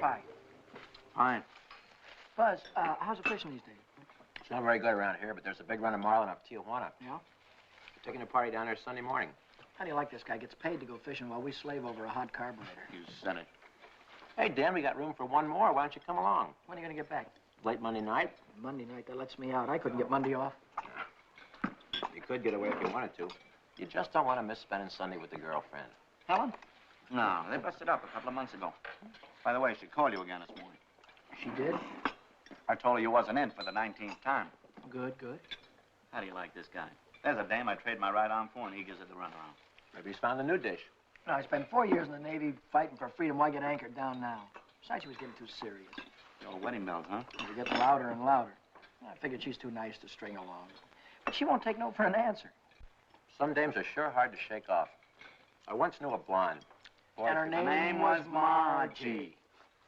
Pie. Fine. Buzz, how's the fishing these days? It's not very good around here, but there's a big run of marlin up Tijuana. Yeah? We're taking a party down there Sunday morning. How do you like this guy? Gets paid to go fishing while we slave over a hot carburetor. You said it. Hey, Dan, we got room for one more. Why don't you come along? When are you going to get back? Late Monday night. Monday night, that lets me out. I couldn't get Monday off. You could get away if you wanted to. You just don't want to miss spending Sunday with the girlfriend. Helen? No, they busted up a couple of months ago. By the way, she called you again this morning. She did? I told her you wasn't in for the 19th time. Good, good. How do you like this guy? There's a dame I trade my right arm for, and he gives it the runaround. Maybe he's found a new dish. No, I spent 4 years in the Navy fighting for freedom. Why get anchored down now? Besides, she was getting too serious. The old wedding bells, huh? They were getting louder and louder. I figured she's too nice to string along. But she won't take no for an answer. Some dames are sure hard to shake off. I once knew a blonde. Boy, And her name was Margie.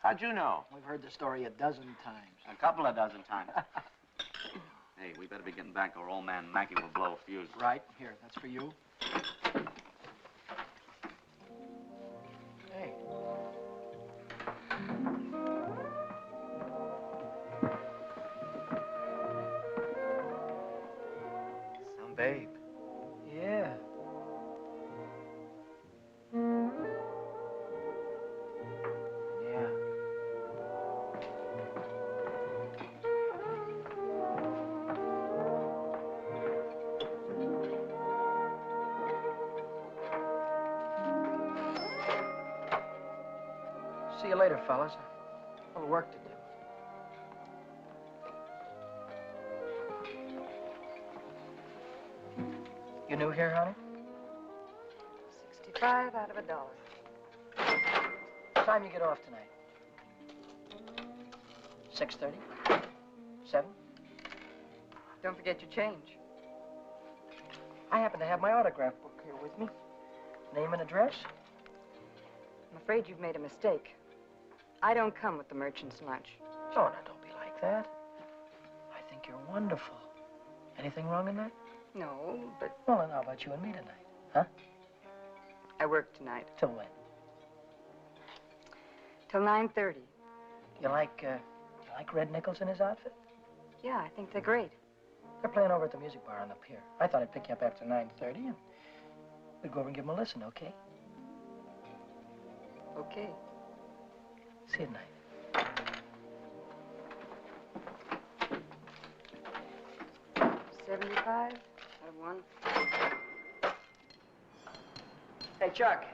How'd you know? We've heard the story a dozen times. A couple of dozen times. Hey, we better be getting back or old man Mackey will blow a fuse. Right. Here, that's for you. Hey. Some babe. Yeah. Yeah. See you later, fellas. A little work to do. You new here, honey? 65 out of $1. What time you get off tonight? 6:30? 7? Don't forget your change. I happen to have my autograph book here with me. Name and address? I'm afraid you've made a mistake. I don't come with the merchant's lunch. Oh, now, don't be like that. I think you're wonderful. Anything wrong in that? No, but Well, then how about you and me tonight? Huh? I work tonight. Till when? Till 9:30. You like Red Nichols in his outfit? Yeah, I think they're great. They're playing over at the music bar on the pier. I thought I'd pick you up after 9:30 and we'd go over and give them a listen, okay? Okay. See you tonight. 75 out of 1. Hey, Chuck.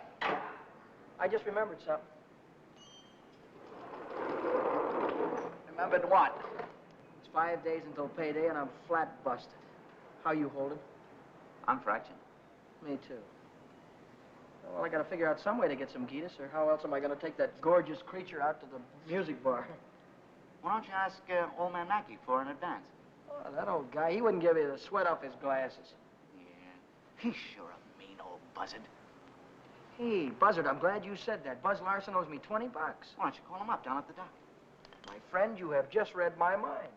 I just remembered something. Remembered what? It's 5 days until payday and I'm flat busted. How you holding? I'm fractured. Me too. Well, I gotta figure out some way to get some Gitas, or how else am I gonna take that gorgeous creature out to the music bar? Why don't you ask old man Mackey for an advance? Oh, that old guy, he wouldn't give you the sweat off his glasses. Yeah, he's sure a mean old buzzard. Hey, Buzzard, I'm glad you said that. Buzz Larson owes me 20 bucks. Why don't you call him up down at the dock? My friend, you have just read my mind.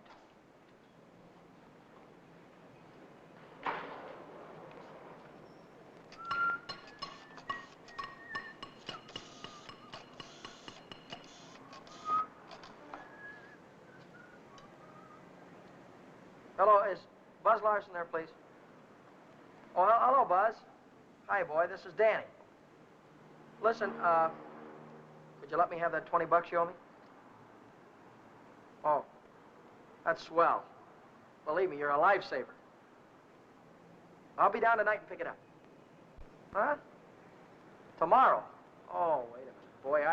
Hello, is Buzz Larson there, please? Oh, hello, Buzz. Hi, boy, this is Danny. Listen, could you let me have that 20 bucks you owe me? Oh, that's swell. Believe me, you're a lifesaver. I'll be down tonight and pick it up. Huh? Tomorrow? Oh, wait a minute. Boy,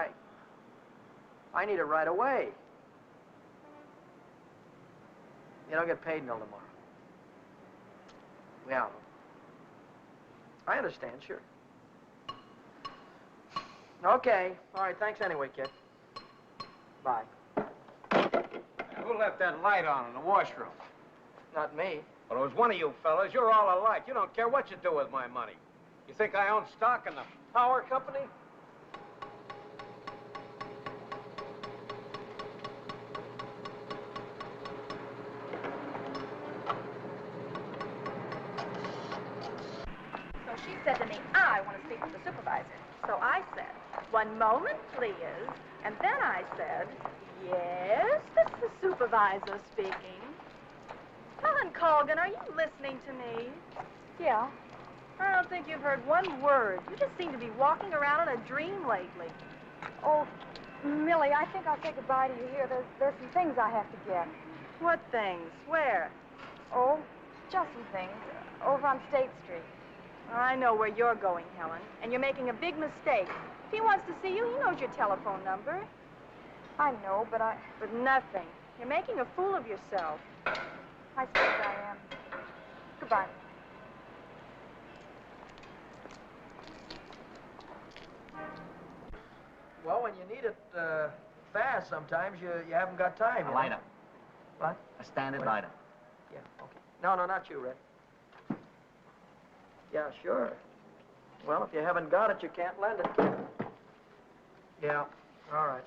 I need it right away. You don't get paid until tomorrow. Yeah. I understand, sure. Okay. All right, thanks anyway, kid. Bye. Who left that light on in the washroom? Not me. Well, it was one of you fellas. You're all alike. You don't care what you do with my money. You think I own stock in the power company? So she said to me, I want to speak with the supervisor. So I said, 1 moment, please. And then I said, yes, this is the supervisor speaking. Helen Colgan, are you listening to me? Yeah. I don't think you've heard one word. You just seem to be walking around in a dream lately. Oh, Millie, I think I'll say goodbye to you here. There's some things I have to get. What things? Where? Oh, just some things. Over on State Street. I know where you're going, Helen, and you're making a big mistake. If he wants to see you, he knows your telephone number. I know, but But nothing. You're making a fool of yourself. I suppose I am. Goodbye. Well, when you need it fast, sometimes you haven't got time. A you know? lighter. What? A standard What? lighter. Yeah, okay. No, not you, Red. Yeah, sure. Well, if you haven't got it, you can't lend it. Yeah, all right.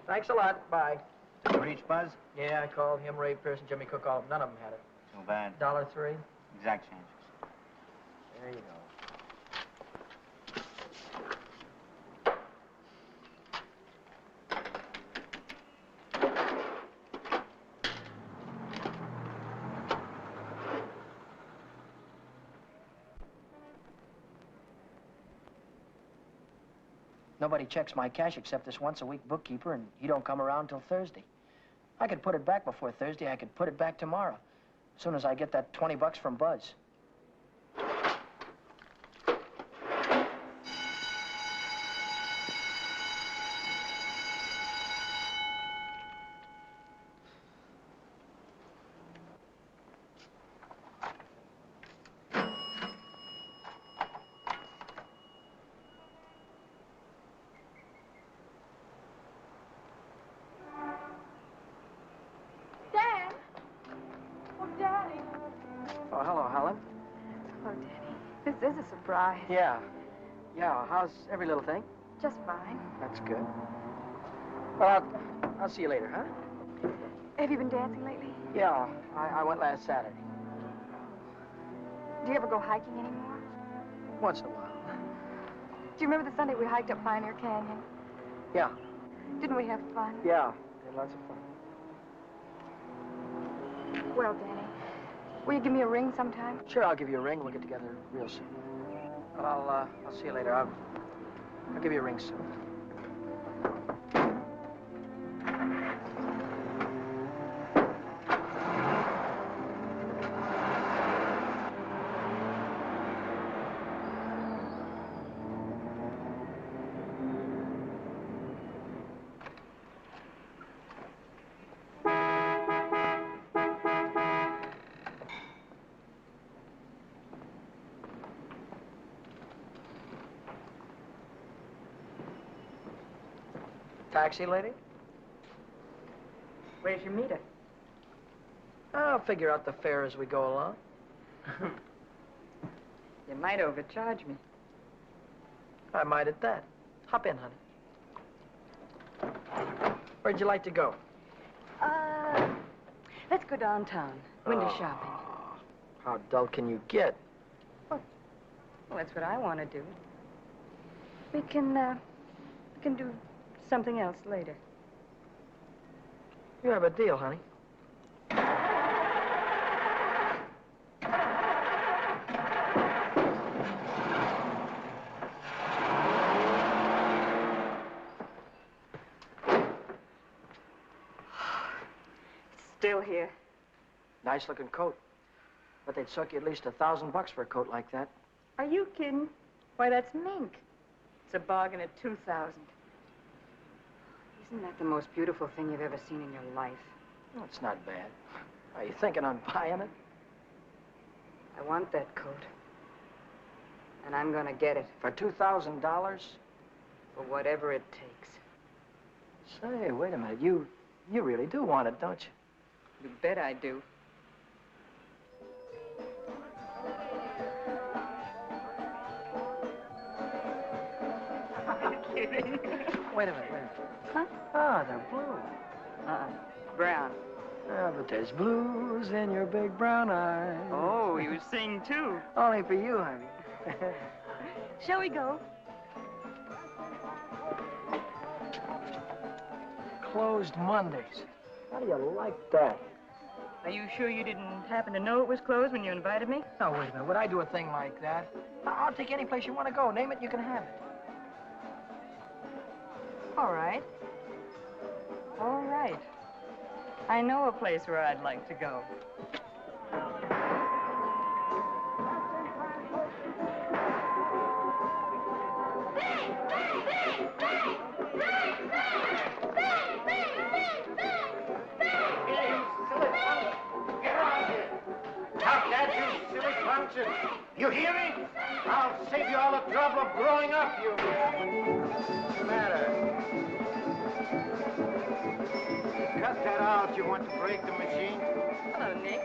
Thanks a lot. Bye. Did you reach Buzz? Yeah, I called him, Ray Pearson, Jimmy Cook, all of them. None of them had it. Too bad. $1.03. Exact changes. There you go. Nobody checks my cash except this once-a-week bookkeeper, and he don't come around till Thursday. I could put it back before Thursday. I could put it back tomorrow, as soon as I get that 20 bucks from Buzz. Dad! Oh, Daddy. Oh, hello, Helen. Oh, Danny, this is a surprise. Yeah. Yeah, how's every little thing? Just fine. That's good. Well, I'll see you later, huh? Have you been dancing lately? Yeah, I went last Saturday. Do you ever go hiking anymore? Once in a while. Do you remember the Sunday we hiked up Pioneer Canyon? Yeah. Didn't we have fun? Yeah. Had lots of fun. Well, Danny, will you give me a ring sometime? Sure, I'll give you a ring. We'll get together real soon. But I'll see you later. I'll give you a ring soon. Taxi lady? Where's your meter? I'll figure out the fare as we go along. You might overcharge me. I might at that. Hop in, honey. Where'd you like to go? Let's go downtown. Window Oh, shopping. How dull can you get? Well, that's what I want to do. We can do something else later. You have a deal, honey. Still here. Nice looking coat. But they'd suck you at least $1,000 for a coat like that. Are you kidding? Why, that's mink. It's a bargain at $2,000. Isn't that the most beautiful thing you've ever seen in your life? Well, it's not bad. Are you thinking I'm buying it? I want that coat. And I'm gonna get it For $2,000? for whatever it takes. Say, wait a minute. You really do want it, don't you? You bet I do. Wait a minute. Huh? Ah, they're blue. Brown. Ah, but there's blues in your big brown eyes. Oh, you sing too. Only for you, honey. Shall we go? closed Mondays. How do you like that? Are you sure you didn't happen to know it was closed when you invited me? No, wait a minute. Would I do a thing like that? I'll take any place you want to go. Name it, you can have it. All right. All right. I know a place where I'd like to go. You hear me? I'll save you all the trouble of growing up, you... What's the matter? Cut that out. You want to break the machine? Hello, Nick.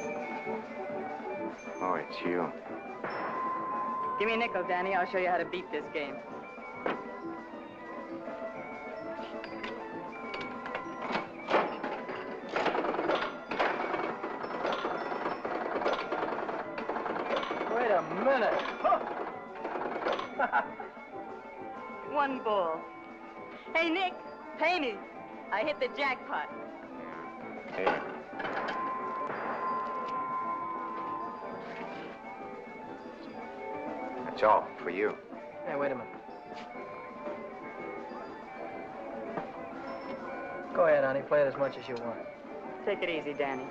Oh, it's you. Give me a nickel, Danny. I'll show you how to beat this game. Wait a minute. One ball. Hey, Nick, pay me. I hit the jackpot. Hey. That's all for you. Hey, wait a minute. Go ahead, honey. Play it as much as you want. Take it easy, Danny.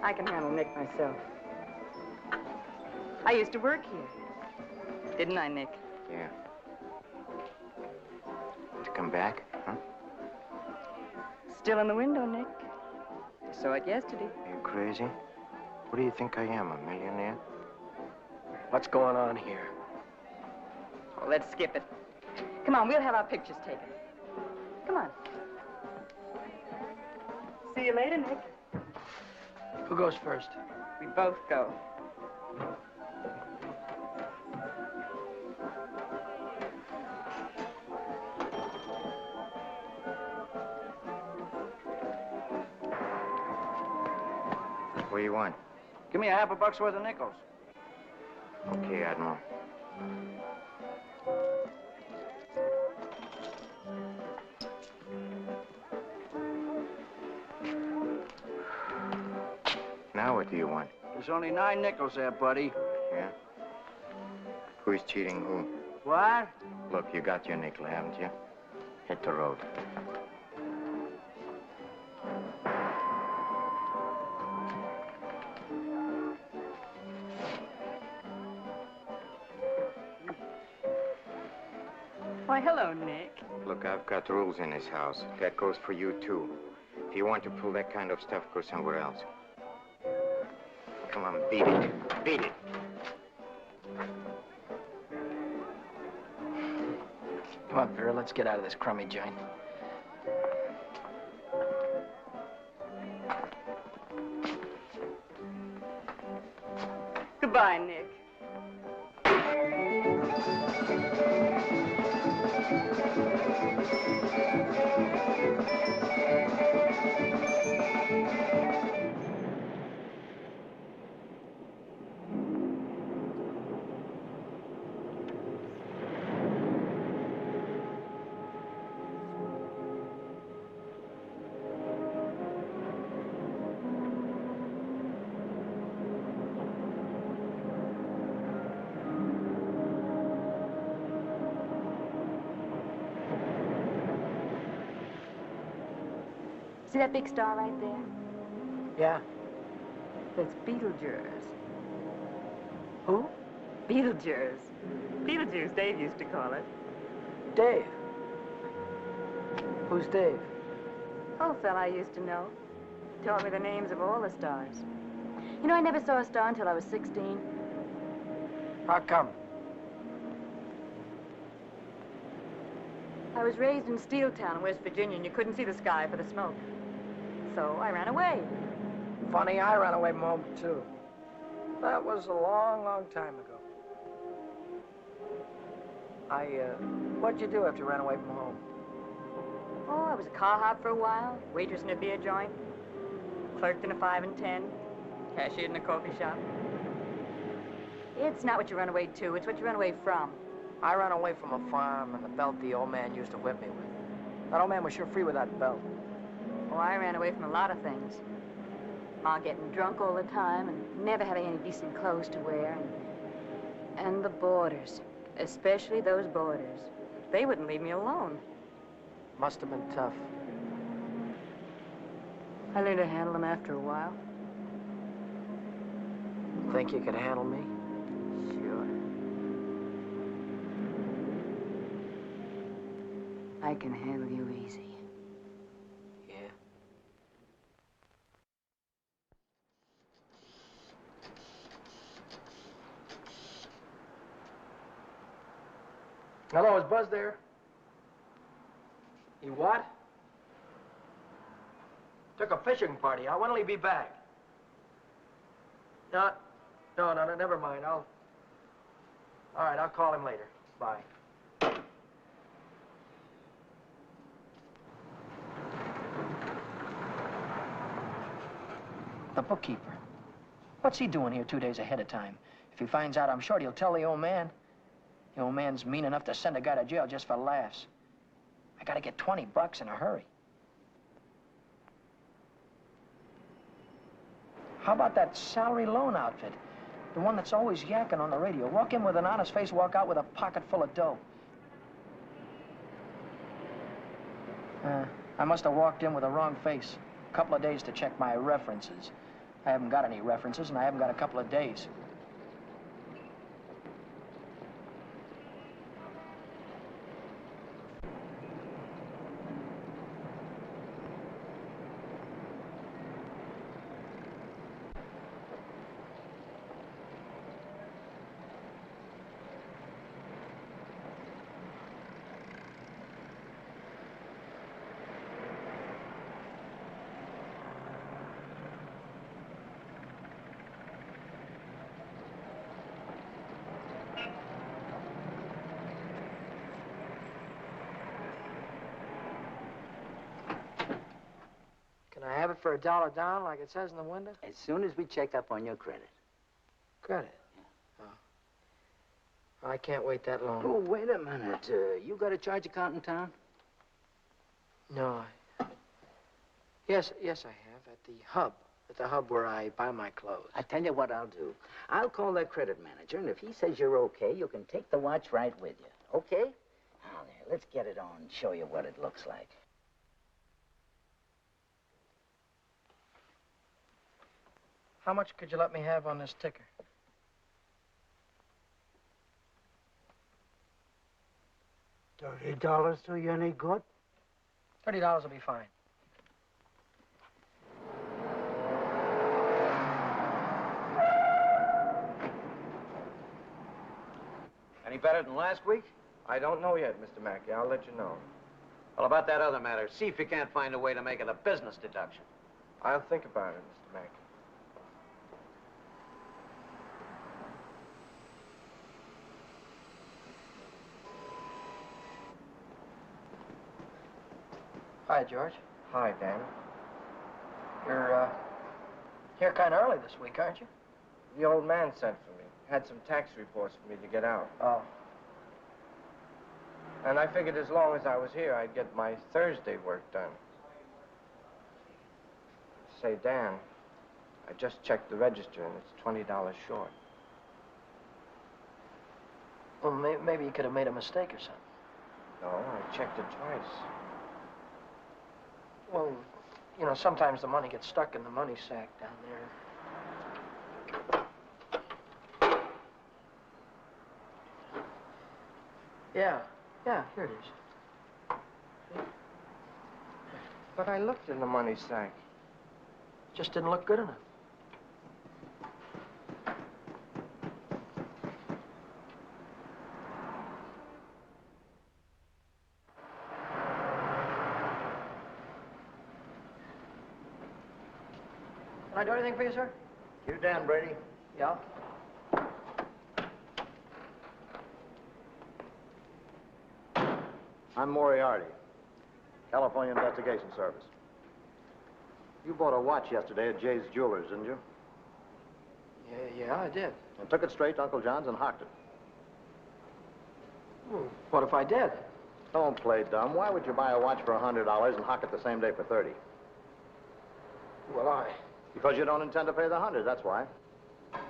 I can handle Nick myself. I used to work here. Didn't I, Nick? Yeah. To come back, huh? Still in the window, Nick. I saw it yesterday. Are you crazy? What do you think I am, a millionaire? What's going on here? Oh, let's skip it. Come on, we'll have our pictures taken. Come on. See you later, Nick. Who goes first? We both go. What do you want? Give me $50 worth of nickels. Okay, Admiral. Now what do you want? There's only 9 nickels there, buddy. Yeah? Who's cheating who? What? Look, you got your nickel, haven't you? Hit the road. Why, hello, Nick. Look, I've got rules in this house. That goes for you, too. If you want to pull that kind of stuff, go somewhere else. Come on, beat it. Beat it. Come on, Vera, let's get out of this crummy joint. Goodbye, Nick. See that big star right there? Yeah? That's Beetlejuice. Who? Beetlejuice. Beetlejuice, Dave used to call it. Dave. Who's Dave? Old fella I used to know. Taught me the names of all the stars. You know, I never saw a star until I was 16. How come? I was raised in Steeltown, West Virginia, and you couldn't see the sky for the smoke. So I ran away. Funny, I ran away from home, too. That was a long, long time ago. What'd you do after you ran away from home? Oh, I was a car hop for a while, waitress in a beer joint, clerked in a 5 and 10, cashiered in a coffee shop. It's not what you run away to, it's what you run away from. I ran away from a farm and the belt the old man used to whip me with. That old man was sure free with that belt. Oh, I ran away from a lot of things. Ma getting drunk all the time and never having any decent clothes to wear. And the boarders, especially those boarders. They wouldn't leave me alone. Must have been tough. I learned to handle them after a while. Think you could handle me? Sure. I can handle you easy. Yeah. Hello, is Buzz there? He what? Took a fishing party out. When'll he be back? No, never mind. All right, I'll call him later. Bye. The bookkeeper. What's he doing here 2 days ahead of time? If he finds out I'm short, he'll tell the old man. The old man's mean enough to send a guy to jail just for laughs. I gotta get $20 in a hurry. How about that salary loan outfit? The one that's always yakking on the radio. Walk in with an honest face, walk out with a pocket full of dough. I must have walked in with the wrong face. A couple of days to check my references. I haven't got any references, and I haven't got a couple of days. Can I have it for $1 down, like it says in the window? As soon as we check up on your credit. Credit? Oh. I can't wait that long. Oh, wait a minute. You got a charge account in town? No, Yes, I have, at the hub. At the hub where I buy my clothes. I tell you what I'll do. I'll call that credit manager, and if he says you're okay, you can take the watch right with you. Okay? Now, there, let's get it on and show you what it looks like. How much could you let me have on this ticker? $30 do you any good? $30 will be fine. Any better than last week? I don't know yet, Mr. Mackey. I'll let you know. Well, about that other matter, see if you can't find a way to make it a business deduction. I'll think about it, Mr. Mackey. Hi, George. Hi, Dan. You're here kind of early this week, aren't you? The old man sent for me. Had some tax reports for me to get out. Oh. And I figured as long as I was here, I'd get my Thursday work done. Say, Dan, I just checked the register, and it's $20 short. Well, maybe you could have made a mistake or something. No, I checked it twice. Well, you know, sometimes the money gets stuck in the money sack down there. Yeah, here it is. But I looked in the money sack. Just didn't look good enough. Can I do anything for you, sir? You Dan Brady? Yeah. I'm Moriarty, California Investigation Service. You bought a watch yesterday at Jay's Jewelers, didn't you? Yeah, I did. And took it straight to Uncle John's and hocked it. Well, what if I did? Don't play dumb. Why would you buy a watch for $100 and hock it the same day for $30? Well, Because you don't intend to pay the 100, that's why.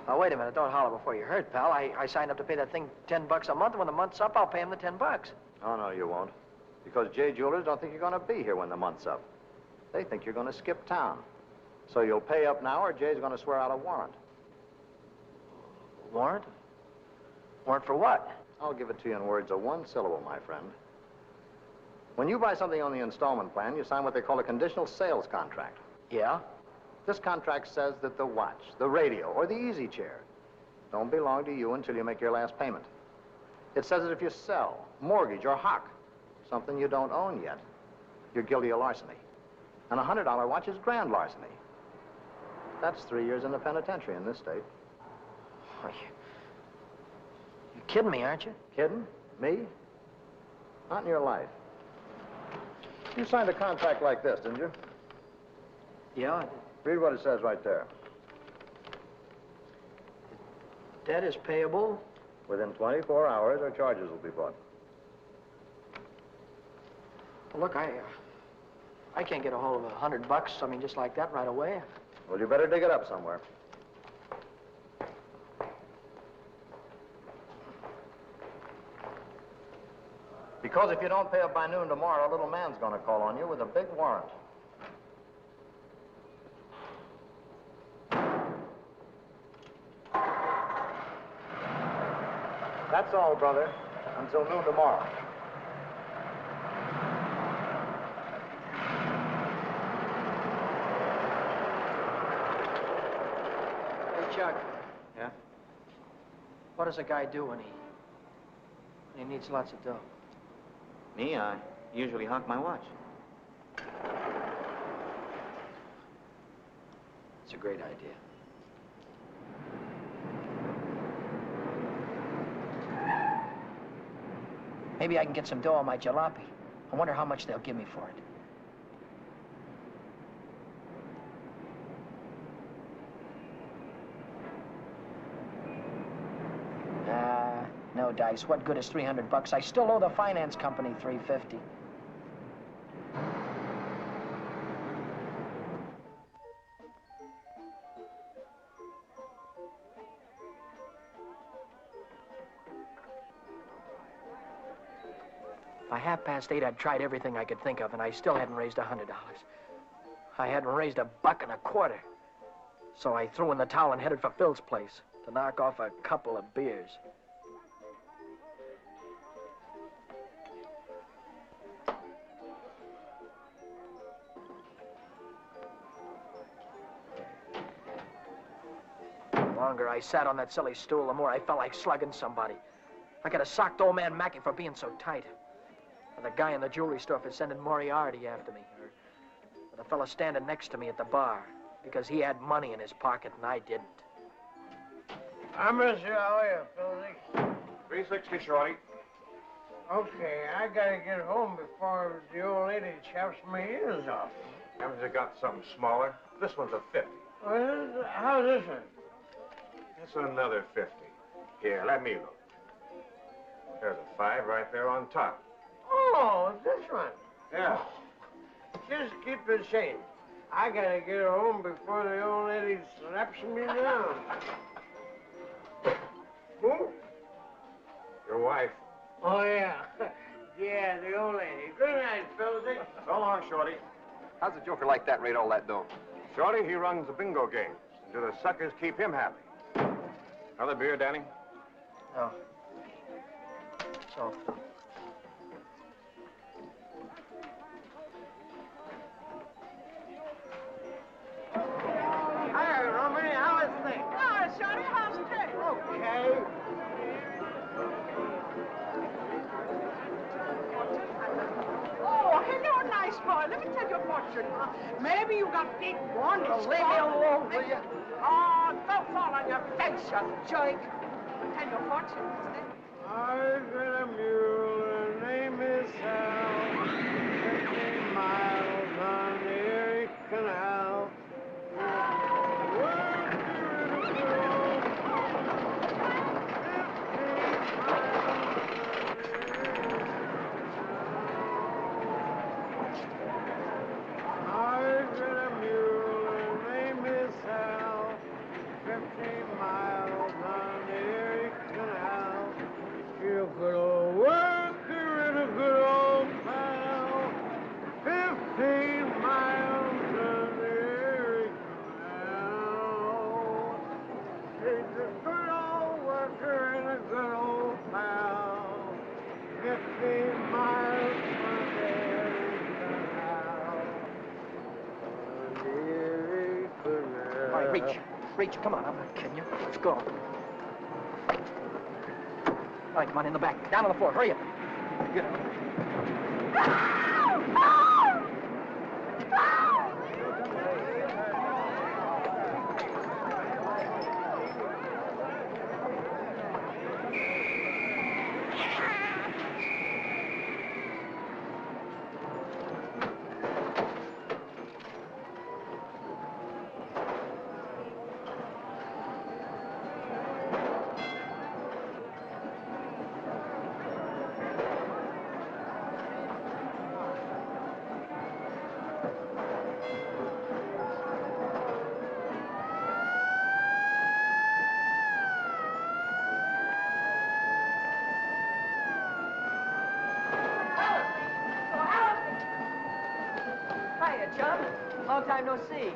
Oh, wait a minute. Don't holler before you hurt, pal. I signed up to pay that thing $10 a month, and when the month's up, I'll pay him the $10. Oh, no, you won't. Because Jay Jewelers don't think you're going to be here when the month's up. They think you're going to skip town. So you'll pay up now, or Jay's going to swear out a warrant. Warrant? Warrant for what? I'll give it to you in words of one syllable, my friend. When you buy something on the installment plan, you sign what they call a conditional sales contract. Yeah? This contract says that the watch, the radio, or the easy chair don't belong to you until you make your last payment. It says that if you sell, mortgage, or hock something you don't own yet, you're guilty of larceny. And a $100 watch is grand larceny. That's 3 years in the penitentiary in this state. You're kidding me, aren't you? Kidding? Me? Not in your life. You signed a contract like this, didn't you? Yeah, I did. Read what it says right there. Debt is payable. Within 24 hours, or charges will be brought. Well, look, I can't get a hold of $100, I mean, just like that right away. Well, you better dig it up somewhere. Because if you don't pay up by noon tomorrow, a little man's going to call on you with a big warrant. That's all, brother. Until noon tomorrow. Hey, Chuck, Yeah? what does a guy do when he needs lots of dough? Me, I usually hock my watch. It's a great idea. Maybe I can get some dough on my jalopy. I wonder how much they'll give me for it. No dice. What good is $300? I still owe the finance company $350. By 8:30, I'd tried everything I could think of, and I still hadn't raised $100. I hadn't raised $1.25. So I threw in the towel and headed for Phil's place to knock off a couple of beers. The longer I sat on that silly stool, the more I felt like slugging somebody. I could have socked old man Mackey for being so tight. Or the guy in the jewelry store for sending Moriarty after me. Or the fellow standing next to me at the bar because he had money in his pocket and I didn't. I miss you. How are you, Philly? 360, Shorty. Okay, I gotta get home before the old lady chops my ears off. Haven't you got something smaller? This one's a 50. How's this one? That's another 50. Here, let me look. There's a 5 right there on top. Oh, this one. Yeah. Just keep it safe. I gotta get home before the old lady slaps me down. Who? Your wife. Oh, yeah. Yeah, the old lady. Good night, Philly. So long, Shorty. How's a joker like that rate all that dough? Shorty, he runs the bingo games. Do the suckers keep him happy? Another beer, Danny? Oh. So. Hi, Romy. How is things? Oh, Shorty, how's it? Okay. Oh, hello, nice boy. Let me tell you a fortune. Maybe you got big one. Leave me alone, will you? Oh, don't fall on your face, you joke. Tell you a fortune, isn't it? I've got a mule. Her name is Sal. 50 miles on the Erie Canal. I've got a mule. Her reach. Come on, I'm not kidding you. Let's go. All right, come on, in the back. Down on the floor. Hurry up. Get up. Hiya, chum. Long time no see.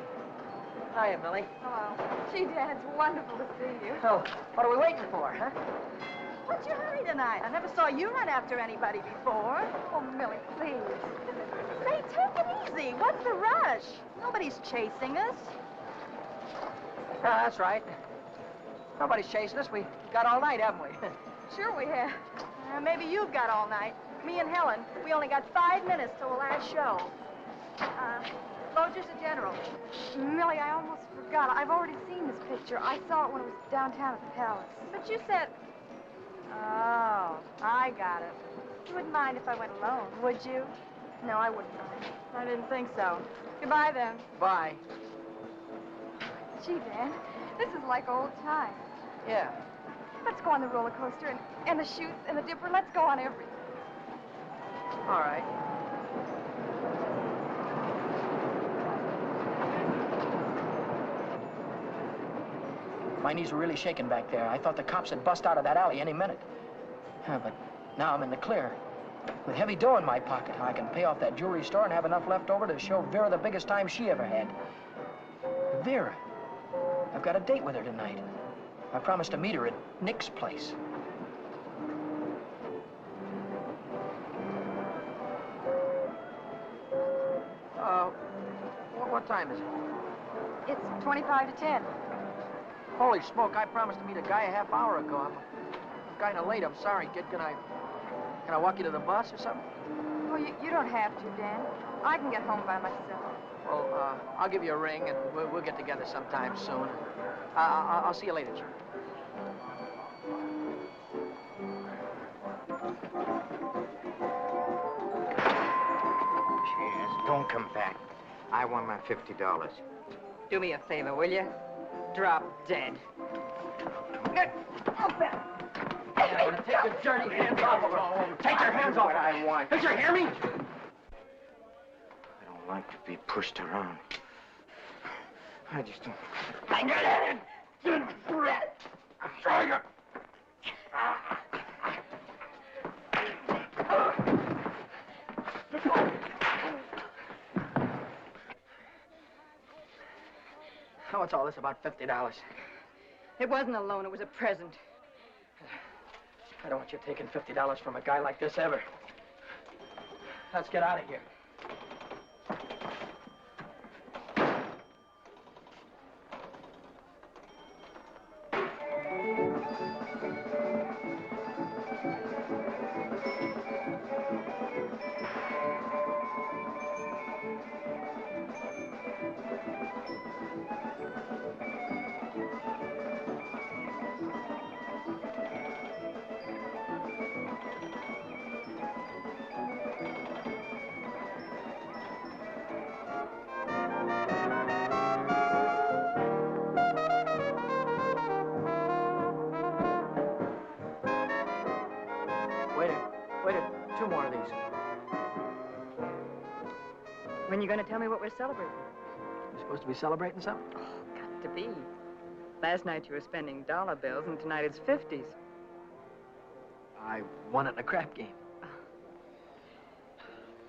Hiya, Millie. Hello. Gee, Dan, it's wonderful to see you. Oh, what are we waiting for, huh? What's your hurry tonight? I never saw you run after anybody before. Oh, Millie, please. Say, take it easy. What's the rush? Nobody's chasing us. That's right. Nobody's chasing us. We got all night, haven't we? Sure we have. Maybe you've got all night. Me and Helen, we only got 5 minutes till the last show. Loger's a general. Millie, I almost forgot. I've already seen this picture. I saw it when it was downtown at the Palace. But you said... Oh, I got it. You wouldn't mind if I went alone, would you? No, I wouldn't mind. I didn't think so. Goodbye, then. Bye. Gee, Dan, this is like old times. Yeah. Let's go on the roller coaster and the chutes and the dipper. Let's go on everything. All right. My knees were really shaking back there. I thought the cops had bust out of that alley any minute. But now I'm in the clear. With heavy dough in my pocket, I can pay off that jewelry store and have enough left over to show Vera the biggest time she ever had. Vera. I've got a date with her tonight. I promised to meet her at Nick's place. What time is it? It's 25 to 10. Holy smoke, I promised to meet a guy a half hour ago. I'm kind of late. I'm sorry, kid. Can I walk you to the bus or something? Oh, you don't have to, Dan. I can get home by myself. Well, I'll give you a ring, and we'll get together sometime soon. I'll see you later, Jim. Cheers. Don't come back. I want my $50. Do me a favor, will you? Drop dead. Take your dirty hands off of her. Take your hands off her. I want. Did you hear me? I don't like to be pushed around. I just don't. I'm trying to. What's all this about $50? It wasn't a loan, it was a present. I don't want you taking $50 from a guy like this ever. Let's get out of here. Waited 2 more of these. When you going to tell me what we're celebrating? We're supposed to be celebrating something? Got to be. Last night you were spending dollar bills, and tonight it's 50s. I won it in a crap game.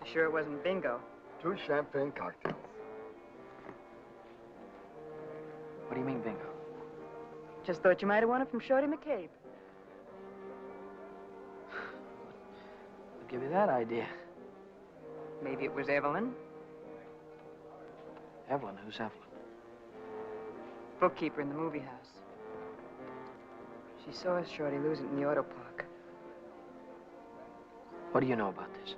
Sure it wasn't bingo? 2 champagne cocktails. What do you mean, bingo? Just thought you might have won it from Shorty McCabe. I'll give you that idea. Maybe it was Evelyn. Evelyn? Who's Evelyn? bookkeeper in the movie house. She saw Shorty lose it in the auto park. What do you know about this?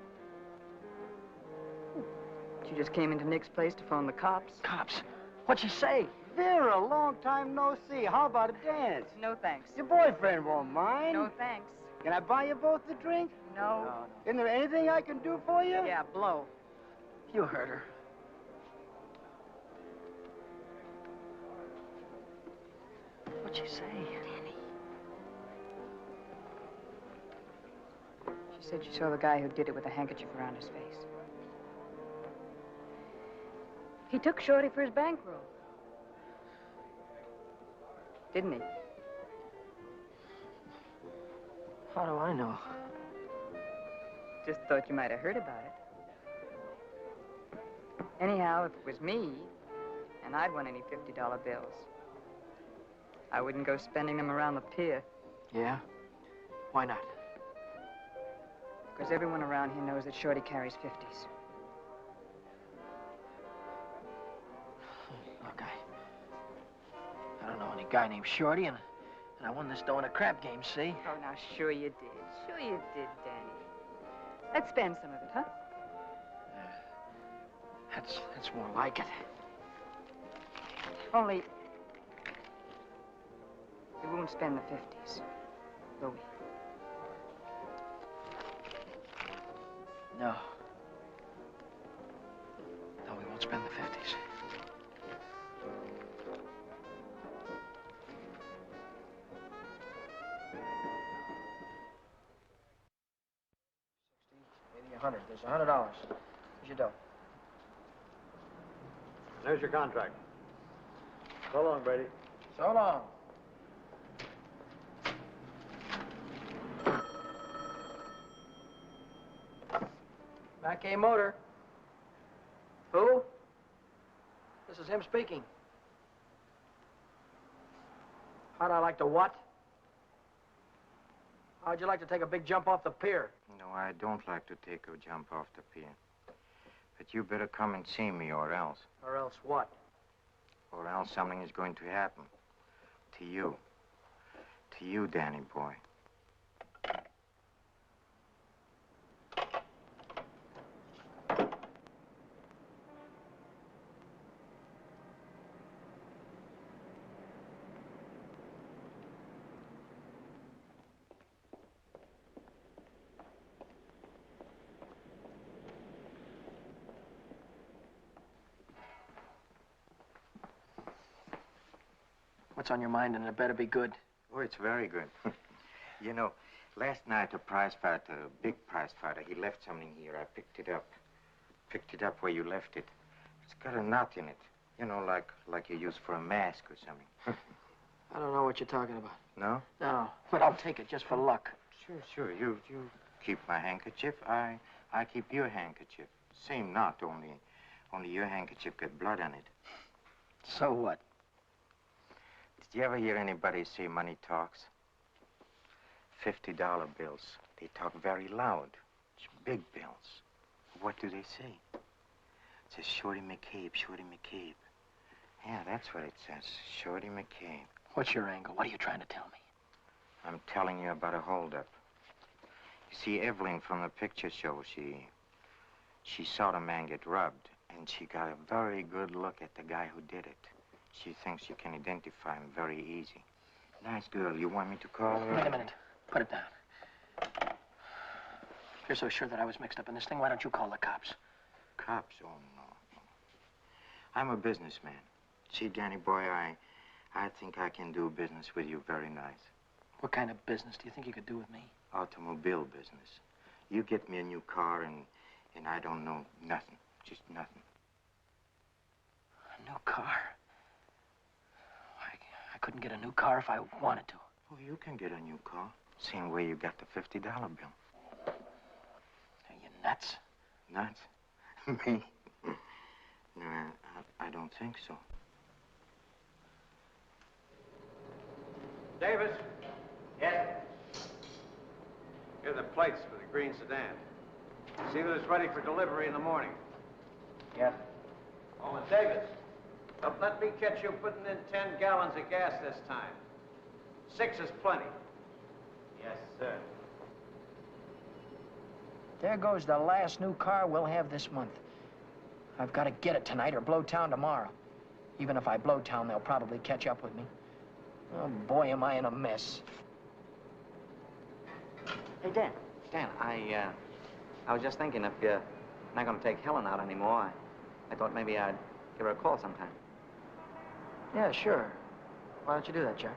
She just came into Nick's place to phone the cops. Cops? What'd she say? Vera, long time no see. How about a dance? No thanks. Your boyfriend won't mind. No thanks. Can I buy you both a drink? No. Isn't there anything I can do for you? Yeah, blow. You heard her. What'd she say? Danny. She said she saw the guy who did it with a handkerchief around his face. He took Shorty for his bankroll. Didn't he? How do I know? Just thought you might have heard about it. Anyhow, if it was me, and I'd won any $50 bills, I wouldn't go spending them around the pier. Yeah? Why not? Because everyone around here knows that Shorty carries 50s. Look, I don't know any guy named Shorty, and I won this dough in a crap game, see? Oh, now, sure you did. Sure you did, Danny. Let's spend some of it, huh? That's more like it. Only, we won't spend the 50s, will we? No. No, we won't spend the 50s. $100. There's $100. Here's your dough. There's your contract. So long, Brady. So long. Mackay Motor. Who? This is him speaking. How'd I like to what? How'd you like to take a big jump off the pier? No, I don't like to take a jump off the pier. But you better come and see me, or else. Or else what? Or else something is going to happen. To you. To you, Danny boy. What's on your mind, and it better be good. Oh, it's very good. You know, last night a prize fighter, a big prize fighter, he left something here. I picked it up. Picked it up where you left it. It's got a knot in it. You know, like you use for a mask or something. I don't know what you're talking about. No? No, but I'll take it just for luck. Sure. You keep my handkerchief. I keep your handkerchief. Same knot, only your handkerchief got blood on it. So what? Did you ever hear anybody say money talks? $50 bills. They talk very loud. It's big bills. What do they say? It says Shorty McCabe, Shorty McCabe. Yeah, that's what it says. Shorty McCabe. What's your angle? What are you trying to tell me? I'm telling you about a holdup. You see, Evelyn from the picture show, she saw the man get robbed, and she got a very good look at the guy who did it. She thinks you can identify him very easy. Nice girl. You want me to call her? Wait a minute. Put it down. If you're so sure that I was mixed up in this thing, why don't you call the cops? Cops? Oh, no. I'm a businessman. See, Danny boy, I think I can do business with you very nice. What kind of business do you think you could do with me? Automobile business. You get me a new car, and I don't know nothing. Just nothing. A new car? I couldn't get a new car if I wanted to. Oh, you can get a new car. Same way you got the $50 bill. Are you nuts? Nuts? Me? No, I don't think so. Davis, Yes? here are the plates for the green sedan. See that it's ready for delivery in the morning. Yes. Oh, and Davis, Don't let me catch you putting in 10 gallons of gas this time. 6 is plenty. Yes, sir. There goes the last new car we'll have this month. I've got to get it tonight or blow town tomorrow. Even if I blow town, they'll probably catch up with me. Oh, boy, am I in a mess. Hey, Dan. Dan, I was just thinking if you're not going to take Helen out anymore, I thought maybe I'd give her a call sometime. Yeah, sure. Why don't you do that, Jack?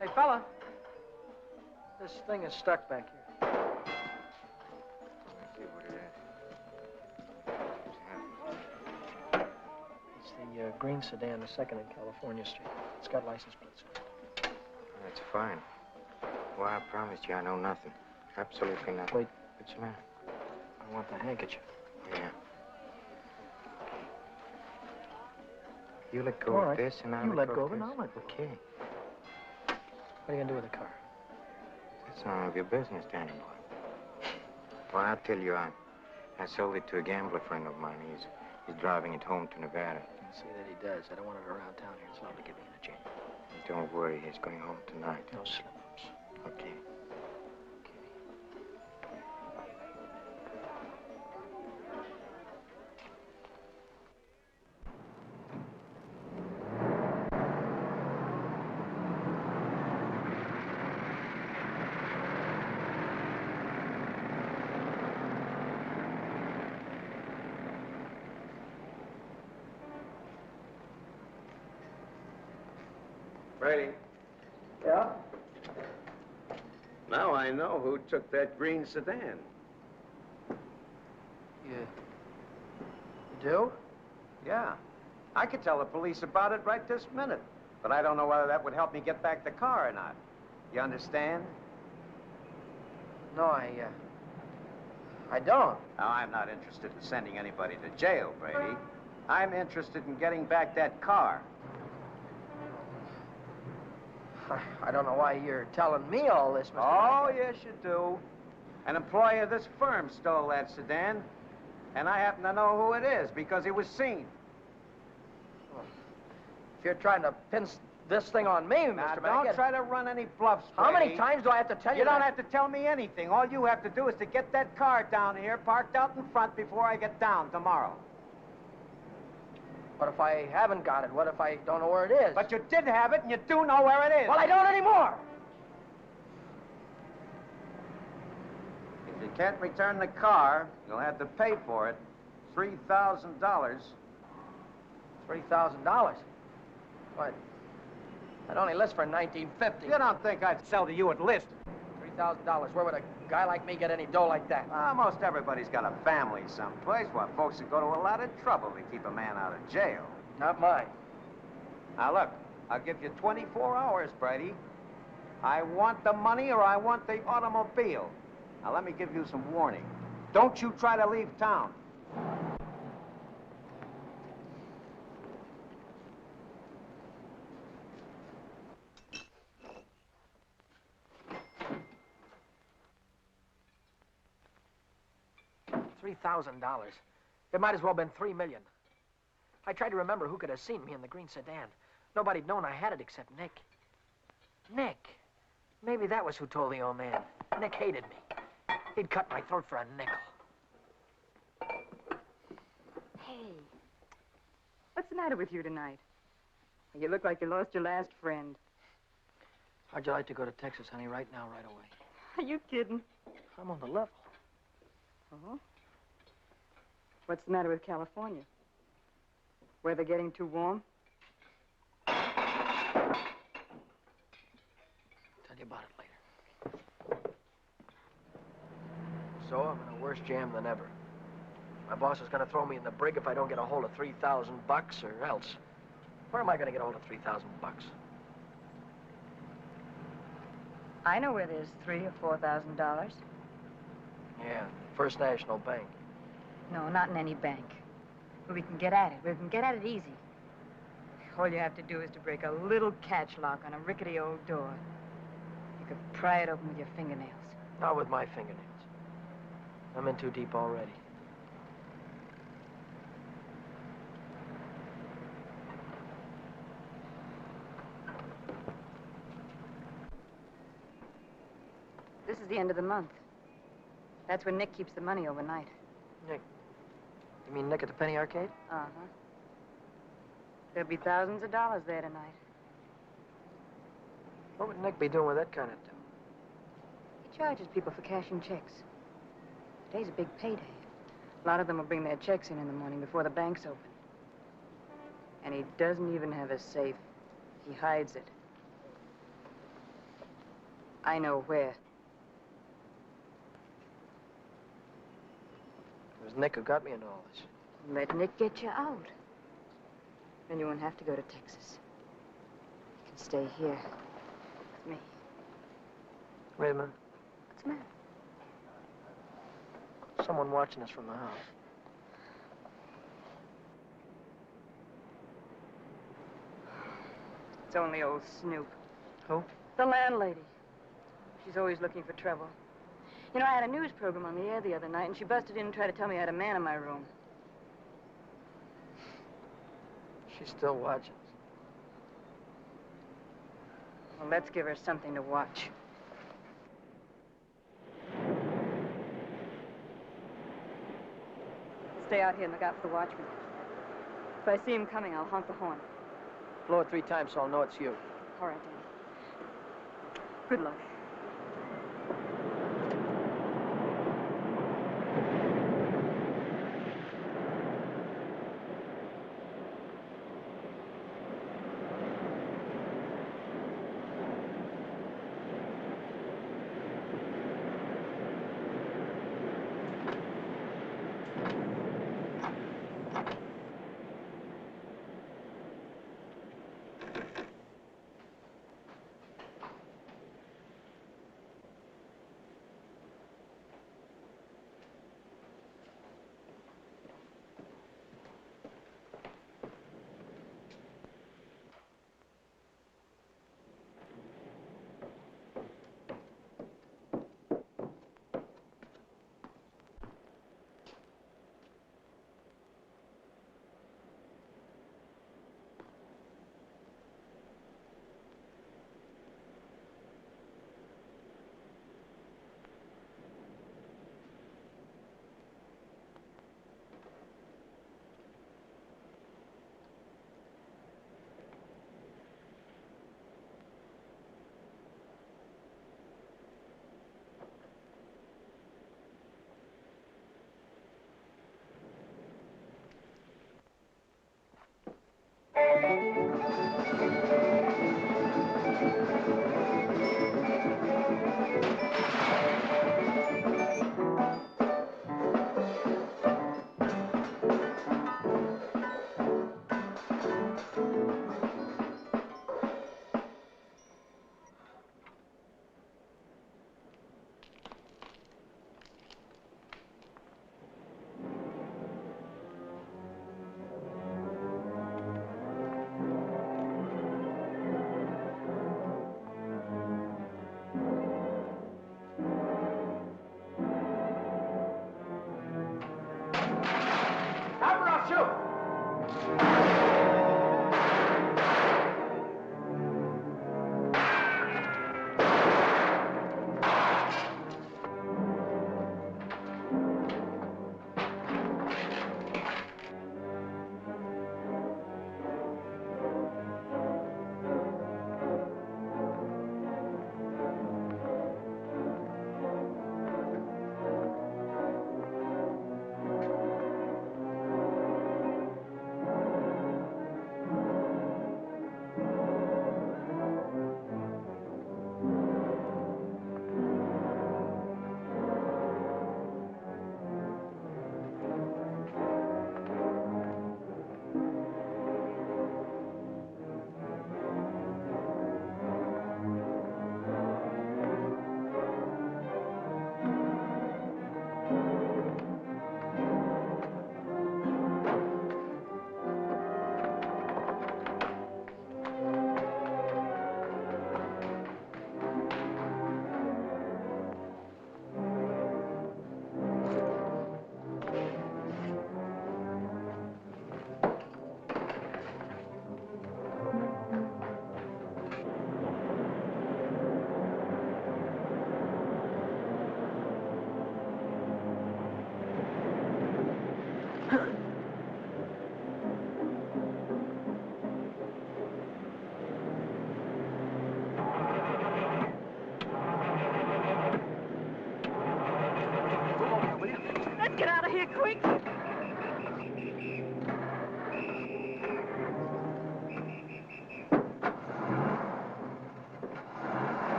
Hey, fella. This thing is stuck back here. Let's see what it is. What's happening? It's the green sedan, the second in California Street. It's got license plates. That's fine. Well, I promised you I know nothing. Absolutely nothing. Wait. What's the matter? I want the handkerchief. Yeah. You let go All of right. this and I'll You let go of it, this. and I'll let go. Okay. What are you gonna do with the car? That's none of your business, Danny boy. Well, I'll tell you, I sold it to a gambler friend of mine. He's driving it home to Nevada. I'll see that he does. I don't want it around town here. It's lovely to get me in a jam. Don't worry, he's going home tonight. No slip-ups. Okay. Brady, Yeah? now I know who took that green sedan. You do? Yeah. I could tell the police about it right this minute. But I don't know whether that would help me get back the car or not. You understand? No, I don't. Now, I'm not interested in sending anybody to jail, Brady. I'm interested in getting back that car. I don't know why you're telling me all this, Mr. Oh, Blackmail. yes, you do. An employee of this firm stole that sedan, and I happen to know who it is because he was seen. If you're trying to pin this thing on me, Now, Mr. don't Maggot. try to run any bluffs, How many Brady. times do I have to tell you You don't that? have to tell me anything. All you have to do is to get that car down here, parked out in front before I get down tomorrow. What if I haven't got it? What if I don't know where it is? But you did have it, and you do know where it is. Well, I don't anymore. If you can't return the car, you'll have to pay for it. $3,000. $3,000. What? That only lists for $19.50. You don't think I'd sell to you at list? $3,000. Where would a guy like me get any dough like that? Most everybody's got a family someplace. Why, folks would go to a lot of trouble to keep a man out of jail. Not mine. Now, look, I'll give you 24 hours, Brady. I want the money or I want the automobile. Now, let me give you some warning. Don't you try to leave town. $3,000. It might as well have been $3 million. I tried to remember who could have seen me in the green sedan. Nobody'd known I had it except Nick. Nick. Maybe that was who told the old man. Nick hated me. He'd cut my throat for a nickel. matter with you tonight? You look like you lost your last friend. How'd you like to go to Texas, honey, right now, right away? Are you kidding? I'm on the level. Oh? What's the matter with California? Weather getting too warm? Tell you about it later. So I'm in a worse jam than ever. My boss is going to throw me in the brig if I don't get a hold of $3,000 or else. Where am I going to get a hold of $3,000? I know where there's $3,000 or $4,000. Yeah, First National Bank. No, not in any bank. But we can get at it. We can get at it easy. All you have to do is to break a little catch lock on a rickety old door. You could pry it open with your fingernails. Not with my fingernails. I'm in too deep already. This is the end of the month. That's when Nick keeps the money overnight. Nick? You mean Nick at the Penny Arcade? Uh-huh. There'll be thousands of dollars there tonight. What would Nick be doing with that kind of dough? He charges people for cashing checks. Today's a big payday. A lot of them will bring their checks in the morning before the bank's open. And he doesn't even have a safe. He hides it. I know where. It was Nick who got me into all this. Let Nick get you out. Then you won't have to go to Texas. You can stay here with me. Wait a minute. What's the matter? Someone watching us from the house. It's only old Snoop. Who? The landlady. She's always looking for trouble. You know, I had a news program on the air the other night, and she busted in and tried to tell me I had a man in my room. She's still watching us. Well, let's give her something to watch. Stay out here and look out for the watchman. If I see him coming, I'll honk the horn. Blow it 3 times so I'll know it's you. All right, Danny. Good luck.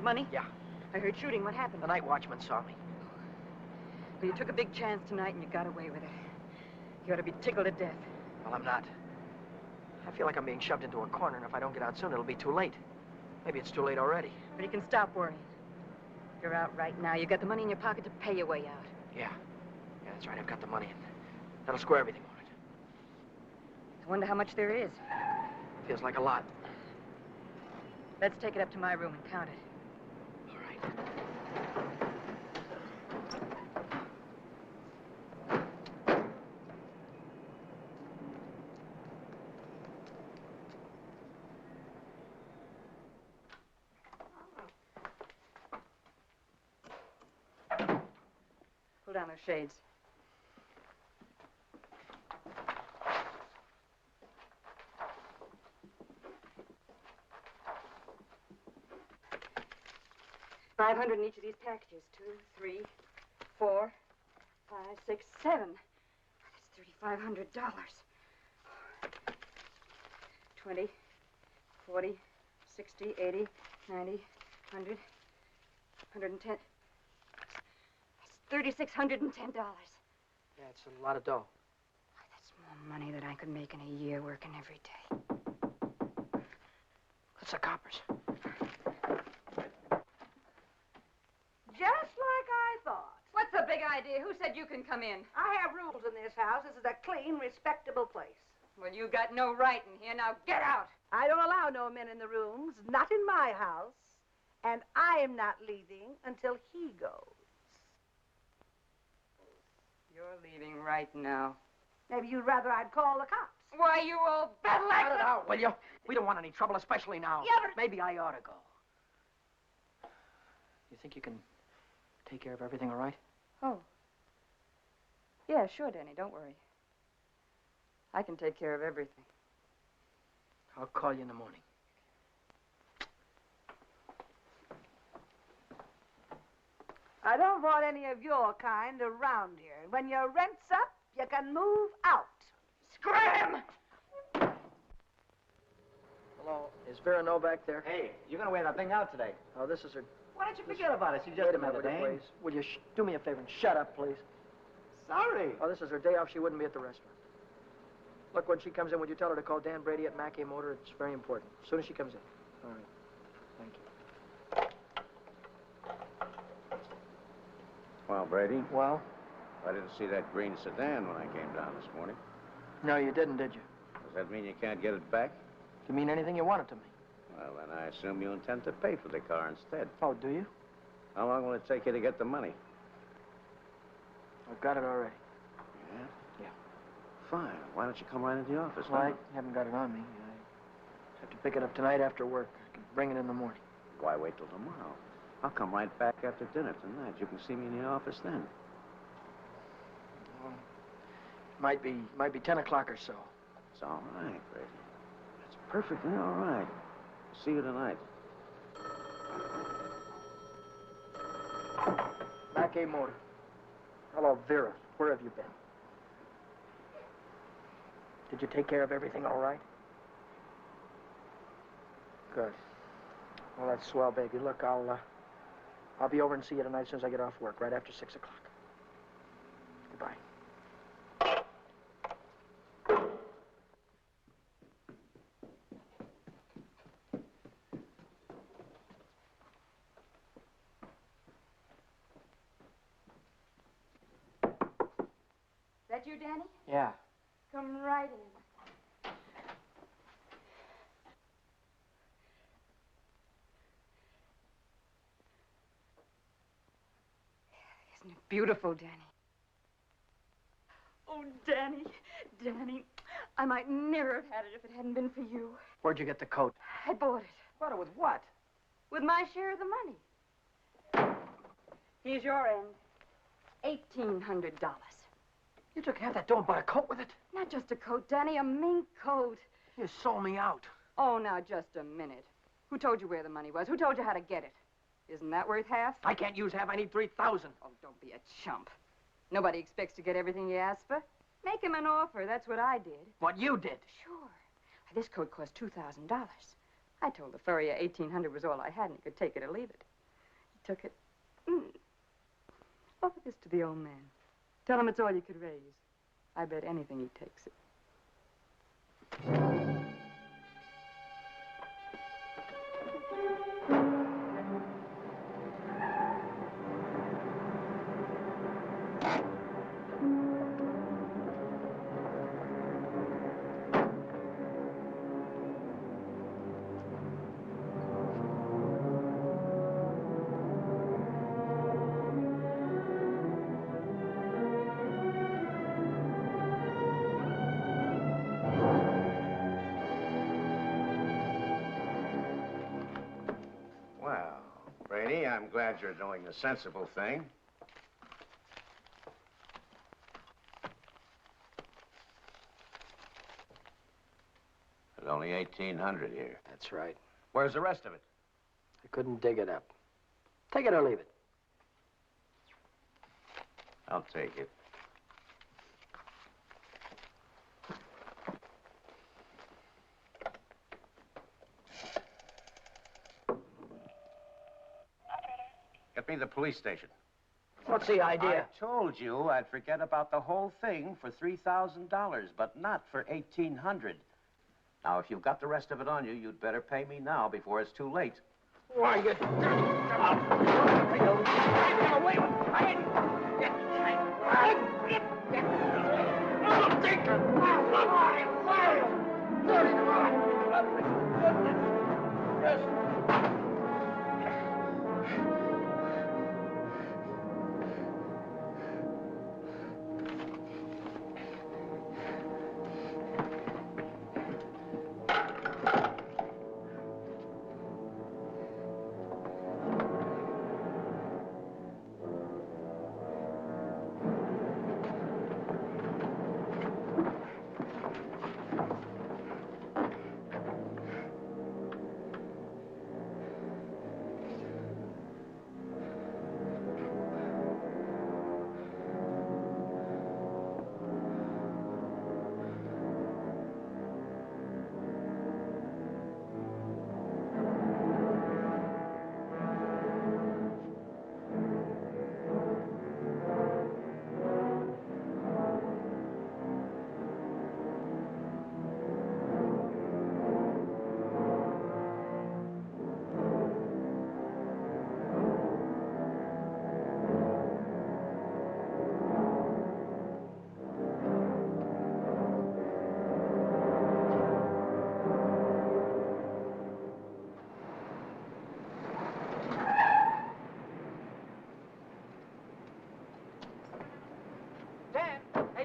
money? Yeah. I heard shooting. What happened? The night watchman saw me. Well, you took a big chance tonight and you got away with it. You ought to be tickled to death. Well, I'm not. I feel like I'm being shoved into a corner, and if I don't get out soon, it'll be too late. Maybe it's too late already. But you can stop worrying. You're out right now. You got the money in your pocket to pay your way out. Yeah. Yeah, that's right. I've got the money, and that'll square everything on it. I wonder how much there is. Feels like a lot. Let's take it up to my room and count it. All right. Pull down those shades. $500 in each of these packages. 2, 3, 4, 5, 6, 7. That's $3,500. 20, 40, 60, 80, 90, 100, 110. That's $3,610. Yeah, it's a lot of dough. That's more money than I could make in a year working every day. That's the coppers. Just like I thought. What's the big idea? Who said you can come in? I have rules in this house. This is a clean, respectable place. Well, you got no right in here. Now get out. I don't allow no men in the rooms, not in my house. And I am not leaving until he goes. You're leaving right now. Maybe you'd rather I'd call the cops. Why, you old Cut it out, will you? We don't want any trouble, especially now. Yeah, but... Maybe I ought to go. You think you can take care of everything all right? Oh. Yeah, sure, Danny. Don't worry. I can take care of everything. I'll call you in the morning. I don't want any of your kind around here. When your rent's up, you can move out. Scram! Hello, is Vera Novak there? Hey, you're gonna wear that thing out today. Oh, this is her... Why don't you forget about it? She just Wait a another minute, dame. would you please? Will you do me a favor and shut up, please? Sorry. Oh, this is her day off. She wouldn't be at the restaurant. Look, when she comes in, would you tell her to call Dan Brady at Mackey Motor? It's very important. As soon as she comes in. All right. Thank you. Well, Brady, Well? I didn't see that green sedan when I came down this morning. No, you didn't, did you? Does that mean you can't get it back? You mean anything you want it to me? Well, then I assume you intend to pay for the car instead. Oh, do you? How long will it take you to get the money? I've got it already. Yeah? Yeah. Fine. Why don't you come right into the office? Well, I now? haven't got it on me. I have to pick it up tonight after work. I can bring it in the morning. Why wait till tomorrow? I'll come right back after dinner tonight. You can see me in the office then. Well, might be 10 o'clock or so. It's all right, Brady. It's perfectly all right. See you tonight. Mackey Motor. Hello, Vera. Where have you been? Did you take care of everything all right? Good. Well, that's swell, baby. Look, I'll be over and see you tonight as soon as I get off work, right after 6 o'clock. Goodbye. That you, Danny? Yeah. Come right in. Isn't it beautiful, Danny? Oh, Danny, Danny, I might never have had it if it hadn't been for you. Where'd you get the coat? I bought it. Bought it with what? With my share of the money. Here's your end. $1,800. You took half that dough and bought a coat with it? Not just a coat, Danny, a mink coat. You sold me out. Oh, now, just a minute. Who told you where the money was? Who told you how to get it? Isn't that worth half? I can't use half. I need 3,000. Oh, don't be a chump. Nobody expects to get everything you ask for. Make him an offer. That's what I did. What you did? Sure. This coat cost $2,000. I told the furrier $1,800 was all I had, and he could take it or leave it. took it. Offer this to the old man. Tell him it's all you could raise. I bet anything he takes it. Well, Brady, I'm glad you're doing the sensible thing. There's only 1,800 here. That's right. Where's the rest of it? I couldn't dig it up. Take it or leave it. I'll take it. Get me the police station. What's the idea? I told you I'd forget about the whole thing for $3,000, but not for 1,800. Now, if you've got the rest of it on you, you'd better pay me now before it's too late. Why, you...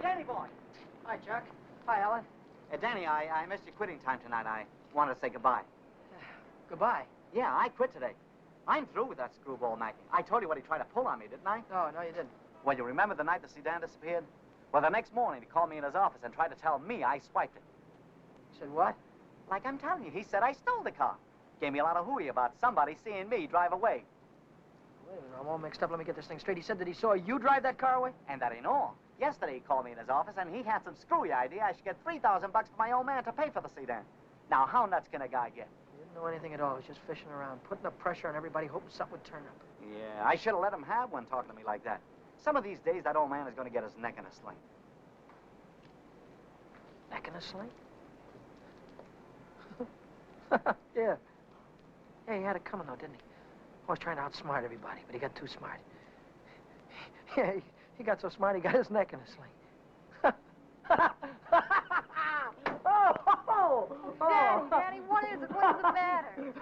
Danny boy. Hi, Chuck. Hi, Alan. Danny, I missed your quitting time tonight. I wanted to say goodbye. Goodbye. Yeah, I quit today. I'm through with that screwball Mackey. I told you what he tried to pull on me, didn't I? No, you didn't. Well, you remember the night the sedan disappeared? Well, the next morning, he called me in his office and tried to tell me I swiped it. You said what? Like I'm telling you, he said I stole the car. Gave me a lot of hooey about somebody seeing me drive away. Wait a minute, I'm all mixed up. Let me get this thing straight. He said that he saw you drive that car away? And that ain't all. Yesterday, he called me in his office, and he had some screwy idea I should get $3,000 for my old man to pay for the sedan. Now, how nuts can a guy get? He didn't know anything at all. He was just fishing around, putting the pressure on everybody, hoping something would turn up. Yeah, I should have let him have one talking to me like that. Some of these days, that old man is going to get his neck in a sling. Neck in a sling? Yeah. Yeah, he had it coming, though, didn't he? Always trying to outsmart everybody, but he got too smart. Yeah, he got so smart, he got his neck in a sling. Daddy, what is it? What's the matter?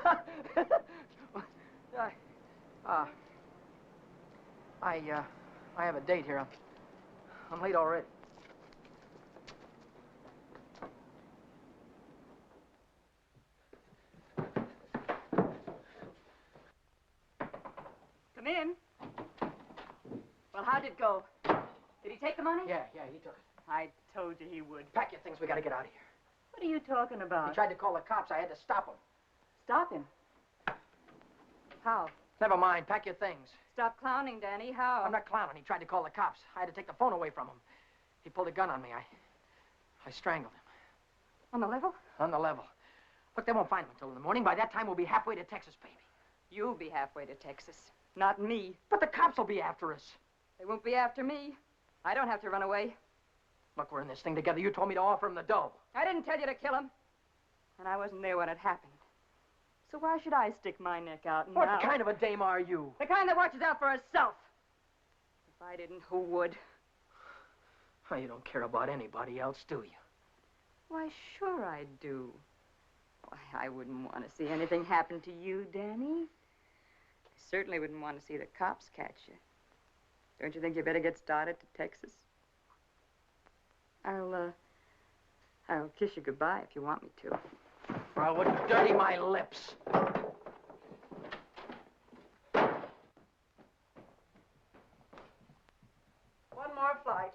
I have a date here. I'm late already. Come in. Well, how'd it go? Did he take the money? Yeah, he took it. I told you he would. Pack your things, we gotta get out of here. What are you talking about? He tried to call the cops. I had to stop him. Stop him. How? Never mind, pack your things. Stop clowning, Danny. How? I'm not clowning. He tried to call the cops. I had to take the phone away from him. He pulled a gun on me. I strangled him. On the level? On the level. Look, they won't find him until in the morning. By that time, we'll be halfway to Texas, baby. You'll be halfway to Texas. Not me. But the cops will be after us. They won't be after me. I don't have to run away. Look, we're in this thing together. You told me to offer him the dough. I didn't tell you to kill him. And I wasn't there when it happened. So why should I stick my neck out now? What kind of a dame are you? The kind that watches out for herself. If I didn't, who would? Oh, you don't care about anybody else, do you? Why, sure I do. Why, I wouldn't want to see anything happen to you, Danny. I certainly wouldn't want to see the cops catch you. Don't you think you better get started to Texas? I'll kiss you goodbye if you want me to. Or I wouldn't dirty my lips. One more flight.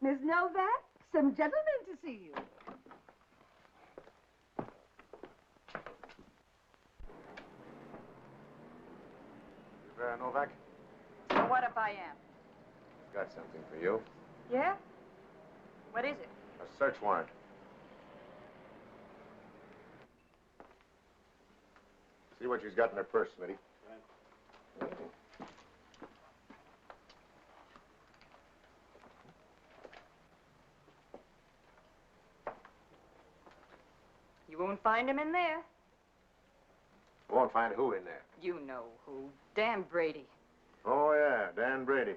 Miss Novak, some gentlemen to see you. Novak, So what if I am? got something for you. Yeah? What is it? A search warrant. See what she's got in her purse, Smitty. You won't find him in there. Won't find who in there. You know who. Dan Brady. Oh, yeah, Dan Brady.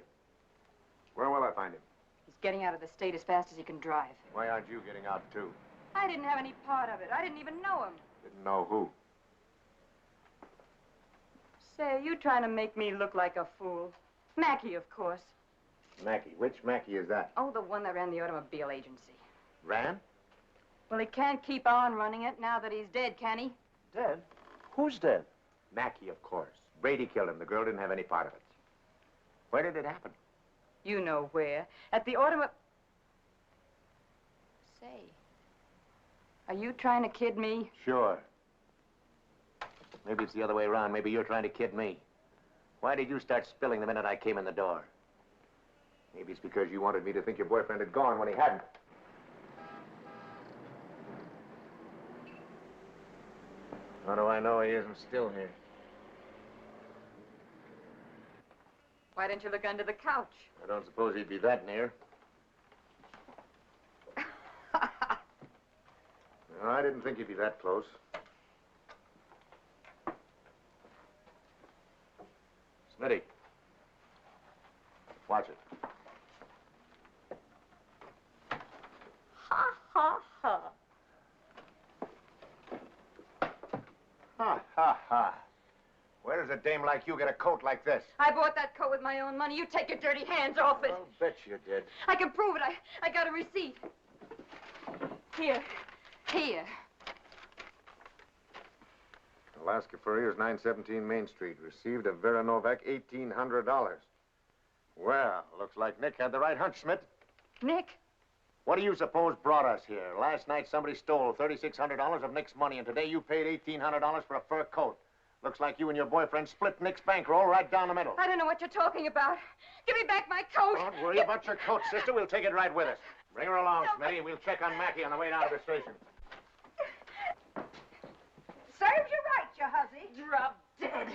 Where will I find him? He's getting out of the state as fast as he can drive. Why aren't you getting out, too? I didn't have any part of it. I didn't even know him. Didn't know who. Say, you trying to make me look like a fool. Mackey, of course. Mackey. Which Mackey is that? Oh, the one that ran the automobile agency. Ran? Well, he can't keep on running it now that he's dead, can he? Dead? Who's dead? Mackey, of course. Brady killed him. The girl didn't have any part of it. Where did it happen? You know where. At the automobile... Say, are you trying to kid me? Sure. Maybe it's the other way around. Maybe you're trying to kid me. Why did you start spilling the minute I came in the door? Maybe it's because you wanted me to think your boyfriend had gone when he hadn't. How do I know he isn't still here? Why didn't you look under the couch? I don't suppose he'd be that near. No, I didn't think he'd be that close. Smitty. Watch it. Ha, ha, ha. Ha, ha, ha. Where does a dame like you get a coat like this? I bought that coat with my own money. You take your dirty hands off it. I'll bet you did. I can prove it. I got a receipt. Here. Here. Alaska Furrier's 917 Main Street. Received of Vera Novak $1,800. Well, looks like Nick had the right hunch, Schmidt. Nick? What do you suppose brought us here? Last night somebody stole $3,600 of Nick's money, and today you paid $1,800 for a fur coat. Looks like you and your boyfriend split Nick's bankroll right down the middle. I don't know what you're talking about. Give me back my coat. Don't worry about your coat, sister. We'll take it right with us. Bring her along, Smitty, and we'll check on Mackey on the way down to the station. Serves you right, you hussy. Drop dead.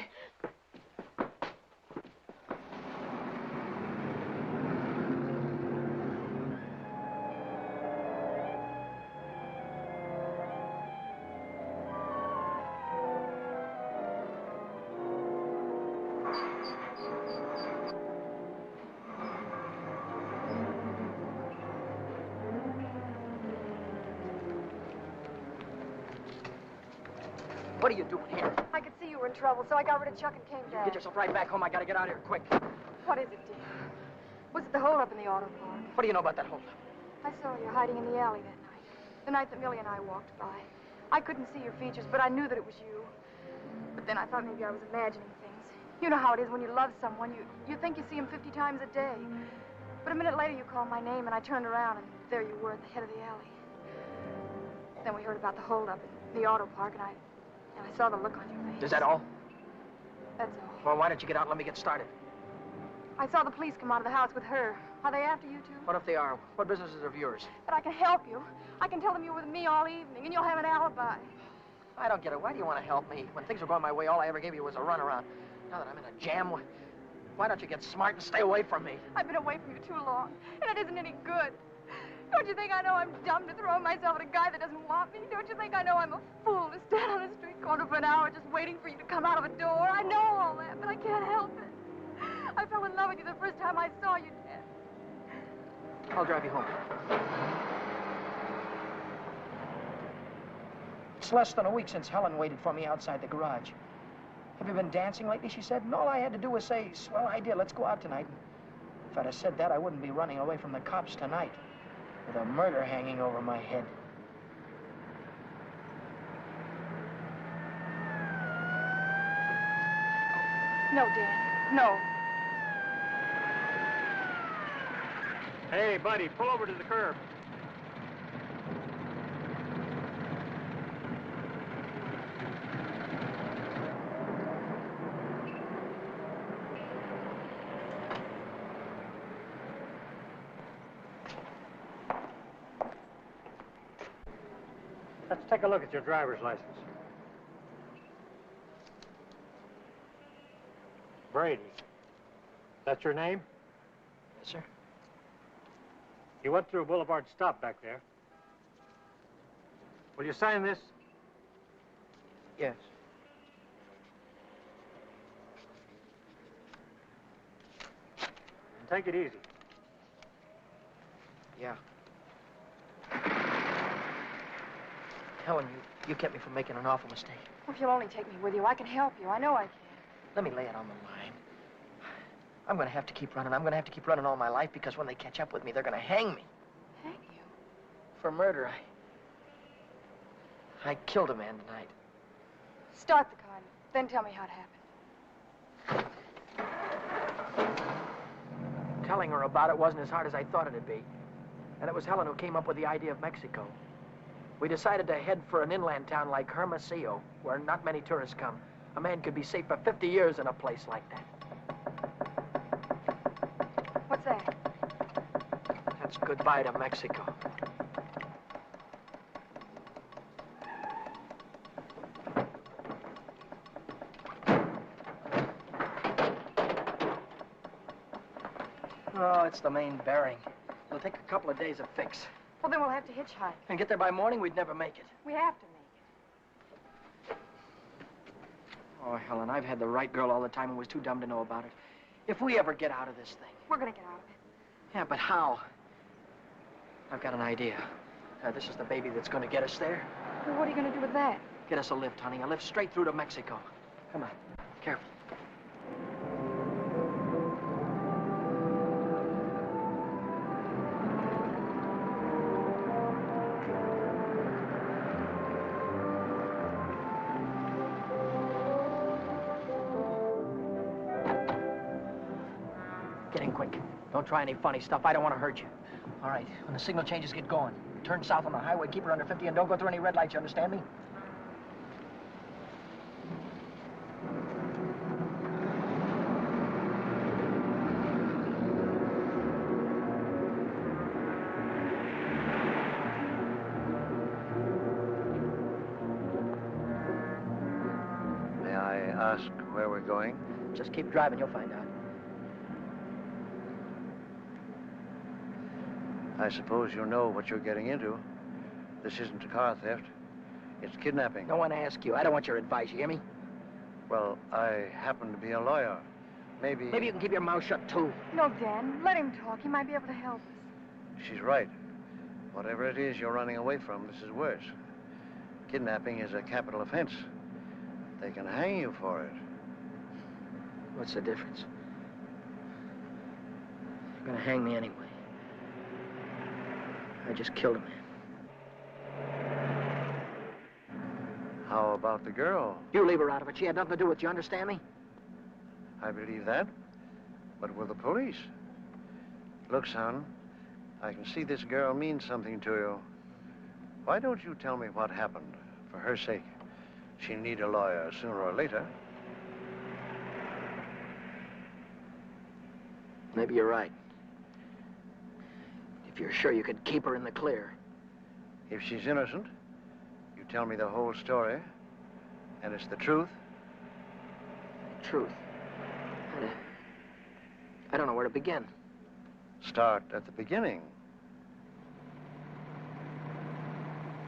What are you doing here? I could see you were in trouble, so I got rid of Chuck and came back. Get yourself right back home. I gotta get out of here quick. What is it, dear? Was it the holdup in the auto park? What do you know about that holdup? I saw you hiding in the alley that night. The night that Millie and I walked by. I couldn't see your features, but I knew that it was you. But then I thought maybe I was imagining things. You know how it is when you love someone. You think you see him 50 times a day. But a minute later you called my name and I turned around and there you were at the head of the alley. Then we heard about the holdup in the auto park and I saw the look on your face. Is that all? That's all. Well, why don't you get out and let me get started? I saw the police come out of the house with her. Are they after you, too? What if they are? What business is of yours? But I can help you. I can tell them you were with me all evening, and you'll have an alibi. I don't get it. Why do you want to help me? When things were going my way, all I ever gave you was a runaround. Now that I'm in a jam, why don't you get smart and stay away from me? I've been away from you too long, and it isn't any good. Don't you think I know I'm dumb to throw myself at a guy that doesn't want me? Don't you think I know I'm a fool to stand on a street corner for an hour just waiting for you to come out of a door? I know all that, but I can't help it. I fell in love with you the first time I saw you, Dad. I'll drive you home. It's less than a week since Helen waited for me outside the garage. Have you been dancing lately, she said, and all I had to do was say, swell idea, let's go out tonight. If I'd have said that, I wouldn't be running away from the cops tonight, with a murder hanging over my head. No, Dan, no. Hey, buddy, pull over to the curb. Let's take a look at your driver's license. Brady. That's your name? Yes, sir. You went through Boulevard Stop back there. Will you sign this? Yes. And take it easy. Yeah. Helen, you kept me from making an awful mistake. Well, if you'll only take me with you, I can help you. I know I can. Let me lay it on the line. I'm going to have to keep running. I'm going to have to keep running all my life because when they catch up with me, they're going to hang me. Hang you? For murder. I killed a man tonight. Start the car, then tell me how it happened. Telling her about it wasn't as hard as I thought it'd be. And it was Helen who came up with the idea of Mexico. We decided to head for an inland town like Hermosillo, where not many tourists come. A man could be safe for 50 years in a place like that. What's that? That's goodbye to Mexico. Oh, it's the main bearing. It'll take a couple of days to fix. Well, then we'll have to hitchhike. And get there by morning, we'd never make it. We have to make it. Oh, Helen, I've had the right girl all the time and was too dumb to know about it. If we ever get out of this thing... We're gonna get out of it. Yeah, but how? I've got an idea. This is the baby that's gonna get us there. Well, what are you gonna do with that? Get us a lift, honey. A lift straight through to Mexico. Come on. Careful. Get in quick. Don't try any funny stuff. I don't want to hurt you. All right. When the signal changes, get going. Turn south on the highway, keep her under 50, and don't go through any red lights, you understand me? May I ask where we're going? Just keep driving, you'll find out. I suppose you know what you're getting into. This isn't a car theft. It's kidnapping. No one asked you. I don't want your advice, you hear me? Well, I happen to be a lawyer. Maybe you can keep your mouth shut, too. No, Dan, let him talk. He might be able to help us. she's right. Whatever it is you're running away from, this is worse. Kidnapping is a capital offense. They can hang you for it. What's the difference? They're gonna hang me anyway. I just killed a man. How about the girl? You leave her out of it. She had nothing to do with it. You understand me? I believe that. But will the police? Look, son, I can see this girl means something to you. Why don't you tell me what happened? For her sake. She'll need a lawyer sooner or later. Maybe you're right. If you're sure you could keep her in the clear. If she's innocent, you tell me the whole story, and it's the truth. Truth. I don't know where to begin. Start at the beginning.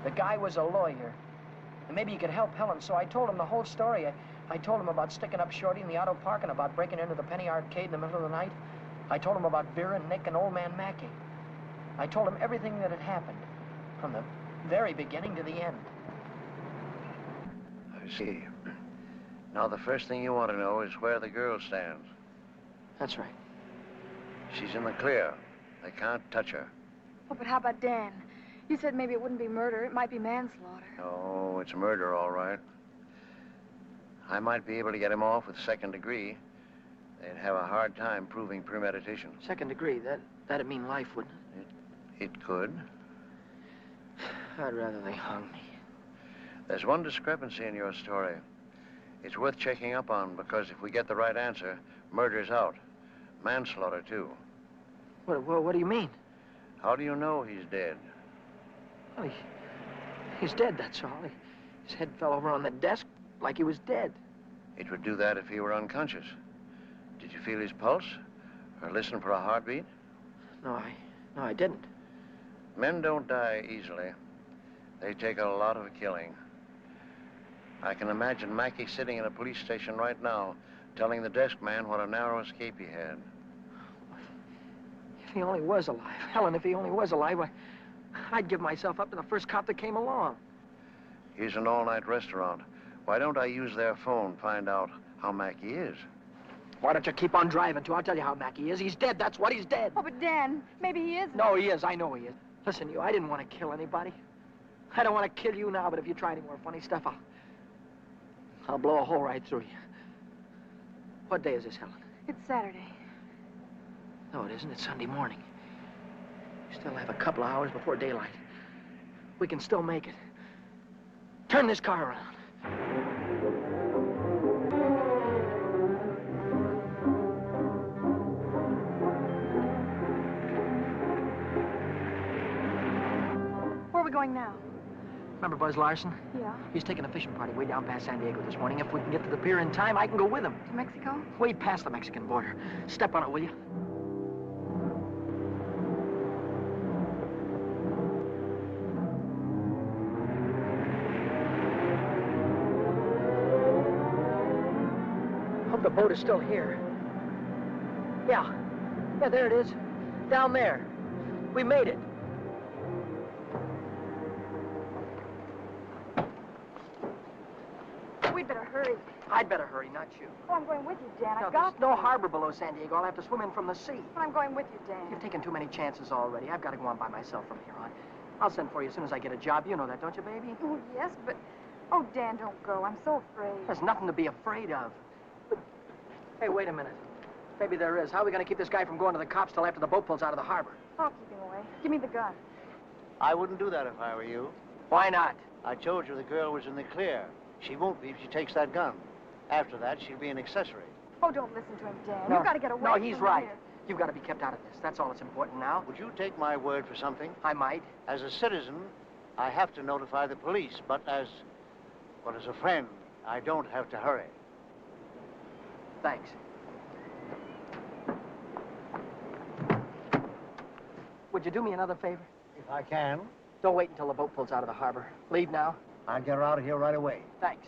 The guy was a lawyer. And maybe he could help Helen, so I told him the whole story. I told him about sticking up Shorty in the auto park and about breaking into the penny arcade in the middle of the night. I told him about Vera and Nick and old man Mackey. I told him everything that had happened, from the very beginning to the end. I see. Now, the first thing you want to know is where the girl stands. That's right. She's in the clear. They can't touch her. Oh, but how about Dan? You said maybe it wouldn't be murder. It might be manslaughter. Oh, it's murder, all right. I might be able to get him off with second degree. They'd have a hard time proving premeditation. Second degree, that'd mean life, wouldn't it? It could. I'd rather they hung me. There's one discrepancy in your story. It's worth checking up on, because if we get the right answer, murder's out. Manslaughter, too. What do you mean? How do you know he's dead? Well, he's dead, that's all. His head fell over on the desk like he was dead. It would do that if he were unconscious. Did you feel his pulse? Or listen for a heartbeat? No, I didn't. Men don't die easily. They take a lot of killing. I can imagine Mackey sitting in a police station right now, telling the desk man what a narrow escape he had. If he only was alive. Helen, if he only was alive, I'd give myself up to the first cop that came along. Here's an all-night restaurant. Why don't I use their phone, find out how Mackey is? Why don't you keep on driving, too? I'll tell you how Mackey is. He's dead, that's what, he's dead. Oh, but Dan, maybe he isn't. No, he is. I know he is. Listen, you, I didn't want to kill anybody. I don't want to kill you now, but if you try any more funny stuff, I'll blow a hole right through you. What day is this, Helen? It's Saturday. No, it isn't. It's Sunday morning. We still have a couple of hours before daylight. We can still make it. Turn this car around. Where are we going now? Remember Buzz Larson? Yeah. He's taking a fishing party way down past San Diego this morning. If we can get to the pier in time, I can go with him. To Mexico? Way past the Mexican border. Step on it, will you? Hope the boat is still here. Yeah, there it is. Down there. We made it. We'd better hurry. I'd better hurry, not you. Oh, I'm going with you, Dan. No, I've got there's no harbor below San Diego. I'll have to swim in from the sea. But I'm going with you, Dan. You've taken too many chances already. I've got to go on by myself from here on. I'll send for you as soon as I get a job. You know that, don't you, baby? Oh, yes, but... Oh, Dan, don't go. I'm so afraid. There's nothing to be afraid of. Hey, wait a minute. Maybe there is. How are we going to keep this guy from going to the cops till after the boat pulls out of the harbor? I'll keep him away. Give me the gun. I wouldn't do that if I were you. Why not? I told you the girl was in the clear. She won't be if she takes that gun. After that, she'll be an accessory. Oh, don't listen to him, Dan. No, You've got to get away No, from he's here. right. You've got to be kept out of this. That's all that's important now. Would you take my word for something? I might. As a citizen, I have to notify the police, but as a friend, I don't have to hurry. Thanks. Would you do me another favor? If I can. Don't wait until the boat pulls out of the harbor. Leave now. I'll get her out of here right away. Thanks.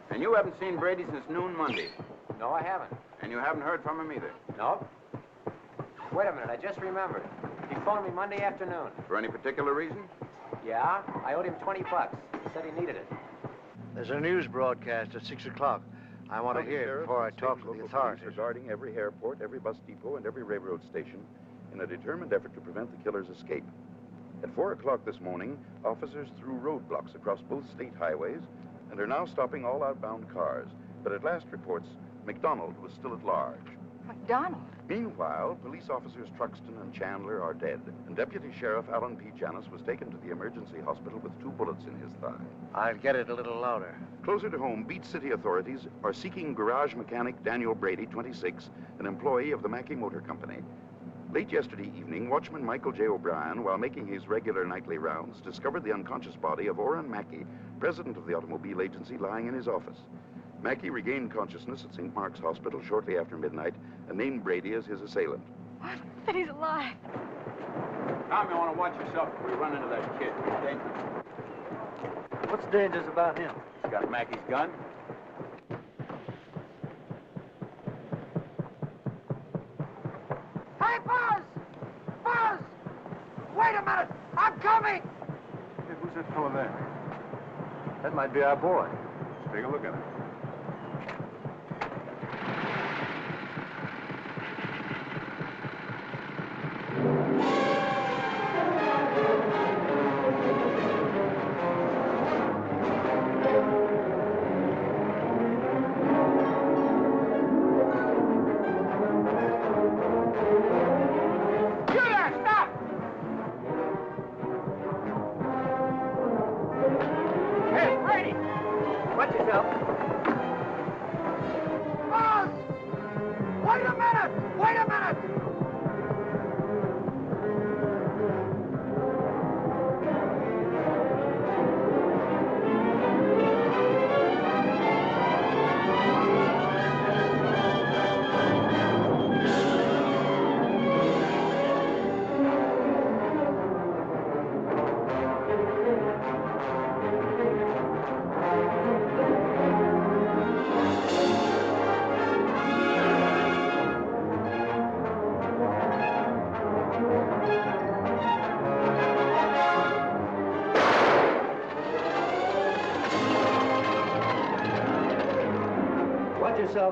And you haven't seen Brady since noon Monday. No, I haven't. And you haven't heard from him either. Nope. Wait a minute, I just remembered. He phoned me Monday afternoon. For any particular reason? Yeah, I owed him $20. He said he needed it. There's a news broadcast at 6 o'clock. I want to hear it before I talk to the authorities. Regarding every airport, every bus depot, and every railroad station in a determined effort to prevent the killer's escape. At 4 o'clock this morning, officers threw roadblocks across both state highways and are now stopping all outbound cars. But at last reports, McDonald was still at large. McDonald? Meanwhile, police officers Truxton and Chandler are dead, and Deputy Sheriff Alan P. Janis was taken to the emergency hospital with 2 bullets in his thigh. I'll get it a little louder. Closer to home, Beach City authorities are seeking garage mechanic Daniel Brady, 26, an employee of the Mackey Motor Company. Late yesterday evening, watchman Michael J. O'Brien, while making his regular nightly rounds, discovered the unconscious body of Orrin Mackey, president of the automobile agency, lying in his office. Mackey regained consciousness at St. Mark's Hospital shortly after midnight and named Brady as his assailant. What? That he's alive. Tom, you want to watch yourself if we run into that kid. He's dangerous. What's dangerous about him? He's got Mackey's gun. Hey, Buzz! Buzz! Wait a minute! I'm coming! Hey, who's that fellow there? That might be our boy. Let's take a look at him.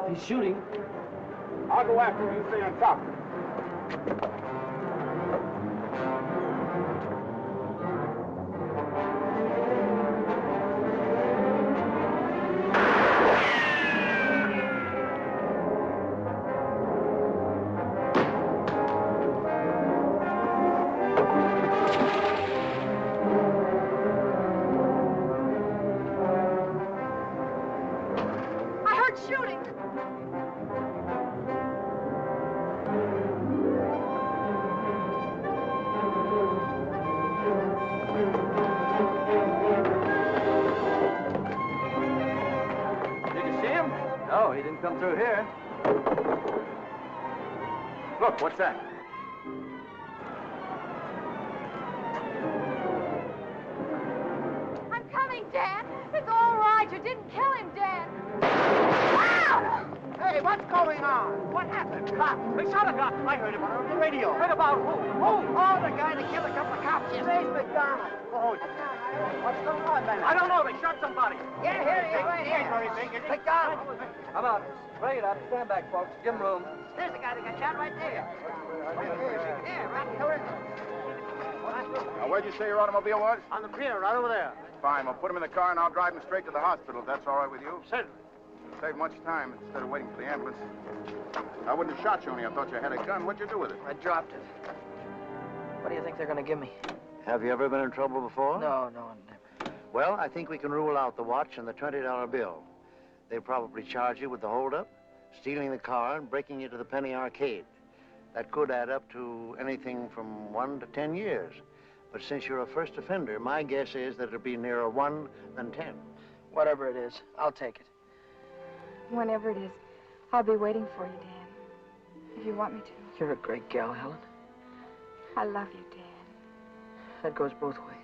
He's shooting. I'll go after him. You stay on top. I heard shooting. No, he didn't come through here. Look, what's that? I'm coming, Dan. It's all right. You didn't kill him, Dan. Ah! Hey, what's going on? What happened? Cops. They shot a cop. I heard about it on the radio. Heard about who? Who? Oh, the guy that killed a couple of cops. His name's McDonald. Oh, what's going on, man? I don't know. They shot somebody. Yeah, here he is. Right here. He ain't very big, is he? McDonald. Come on. Bring it up. Stand back, folks. Give him room. There's the guy that got shot right there. Yeah, right here. Now, where'd you say your automobile was? On the pier, right over there. Fine. We'll put him in the car and I'll drive him straight to the hospital, if that's all right with you. Certainly. Save much time instead of waiting for the ambulance. I wouldn't have shot you only I thought you had a gun. What'd you do with it? I dropped it. What do you think they're going to give me? Have you ever been in trouble before? No, never. Well, I think we can rule out the watch and the $20 bill. They probably charge you with the holdup, stealing the car, and breaking you to the penny arcade. That could add up to anything from 1 to 10 years. But since you're a first offender, my guess is that it'll be nearer 1 than 10. Whatever it is, I'll take it. Whenever it is, I'll be waiting for you, Dan. If you want me to. You're a great gal, Helen. I love you, Dan. That goes both ways.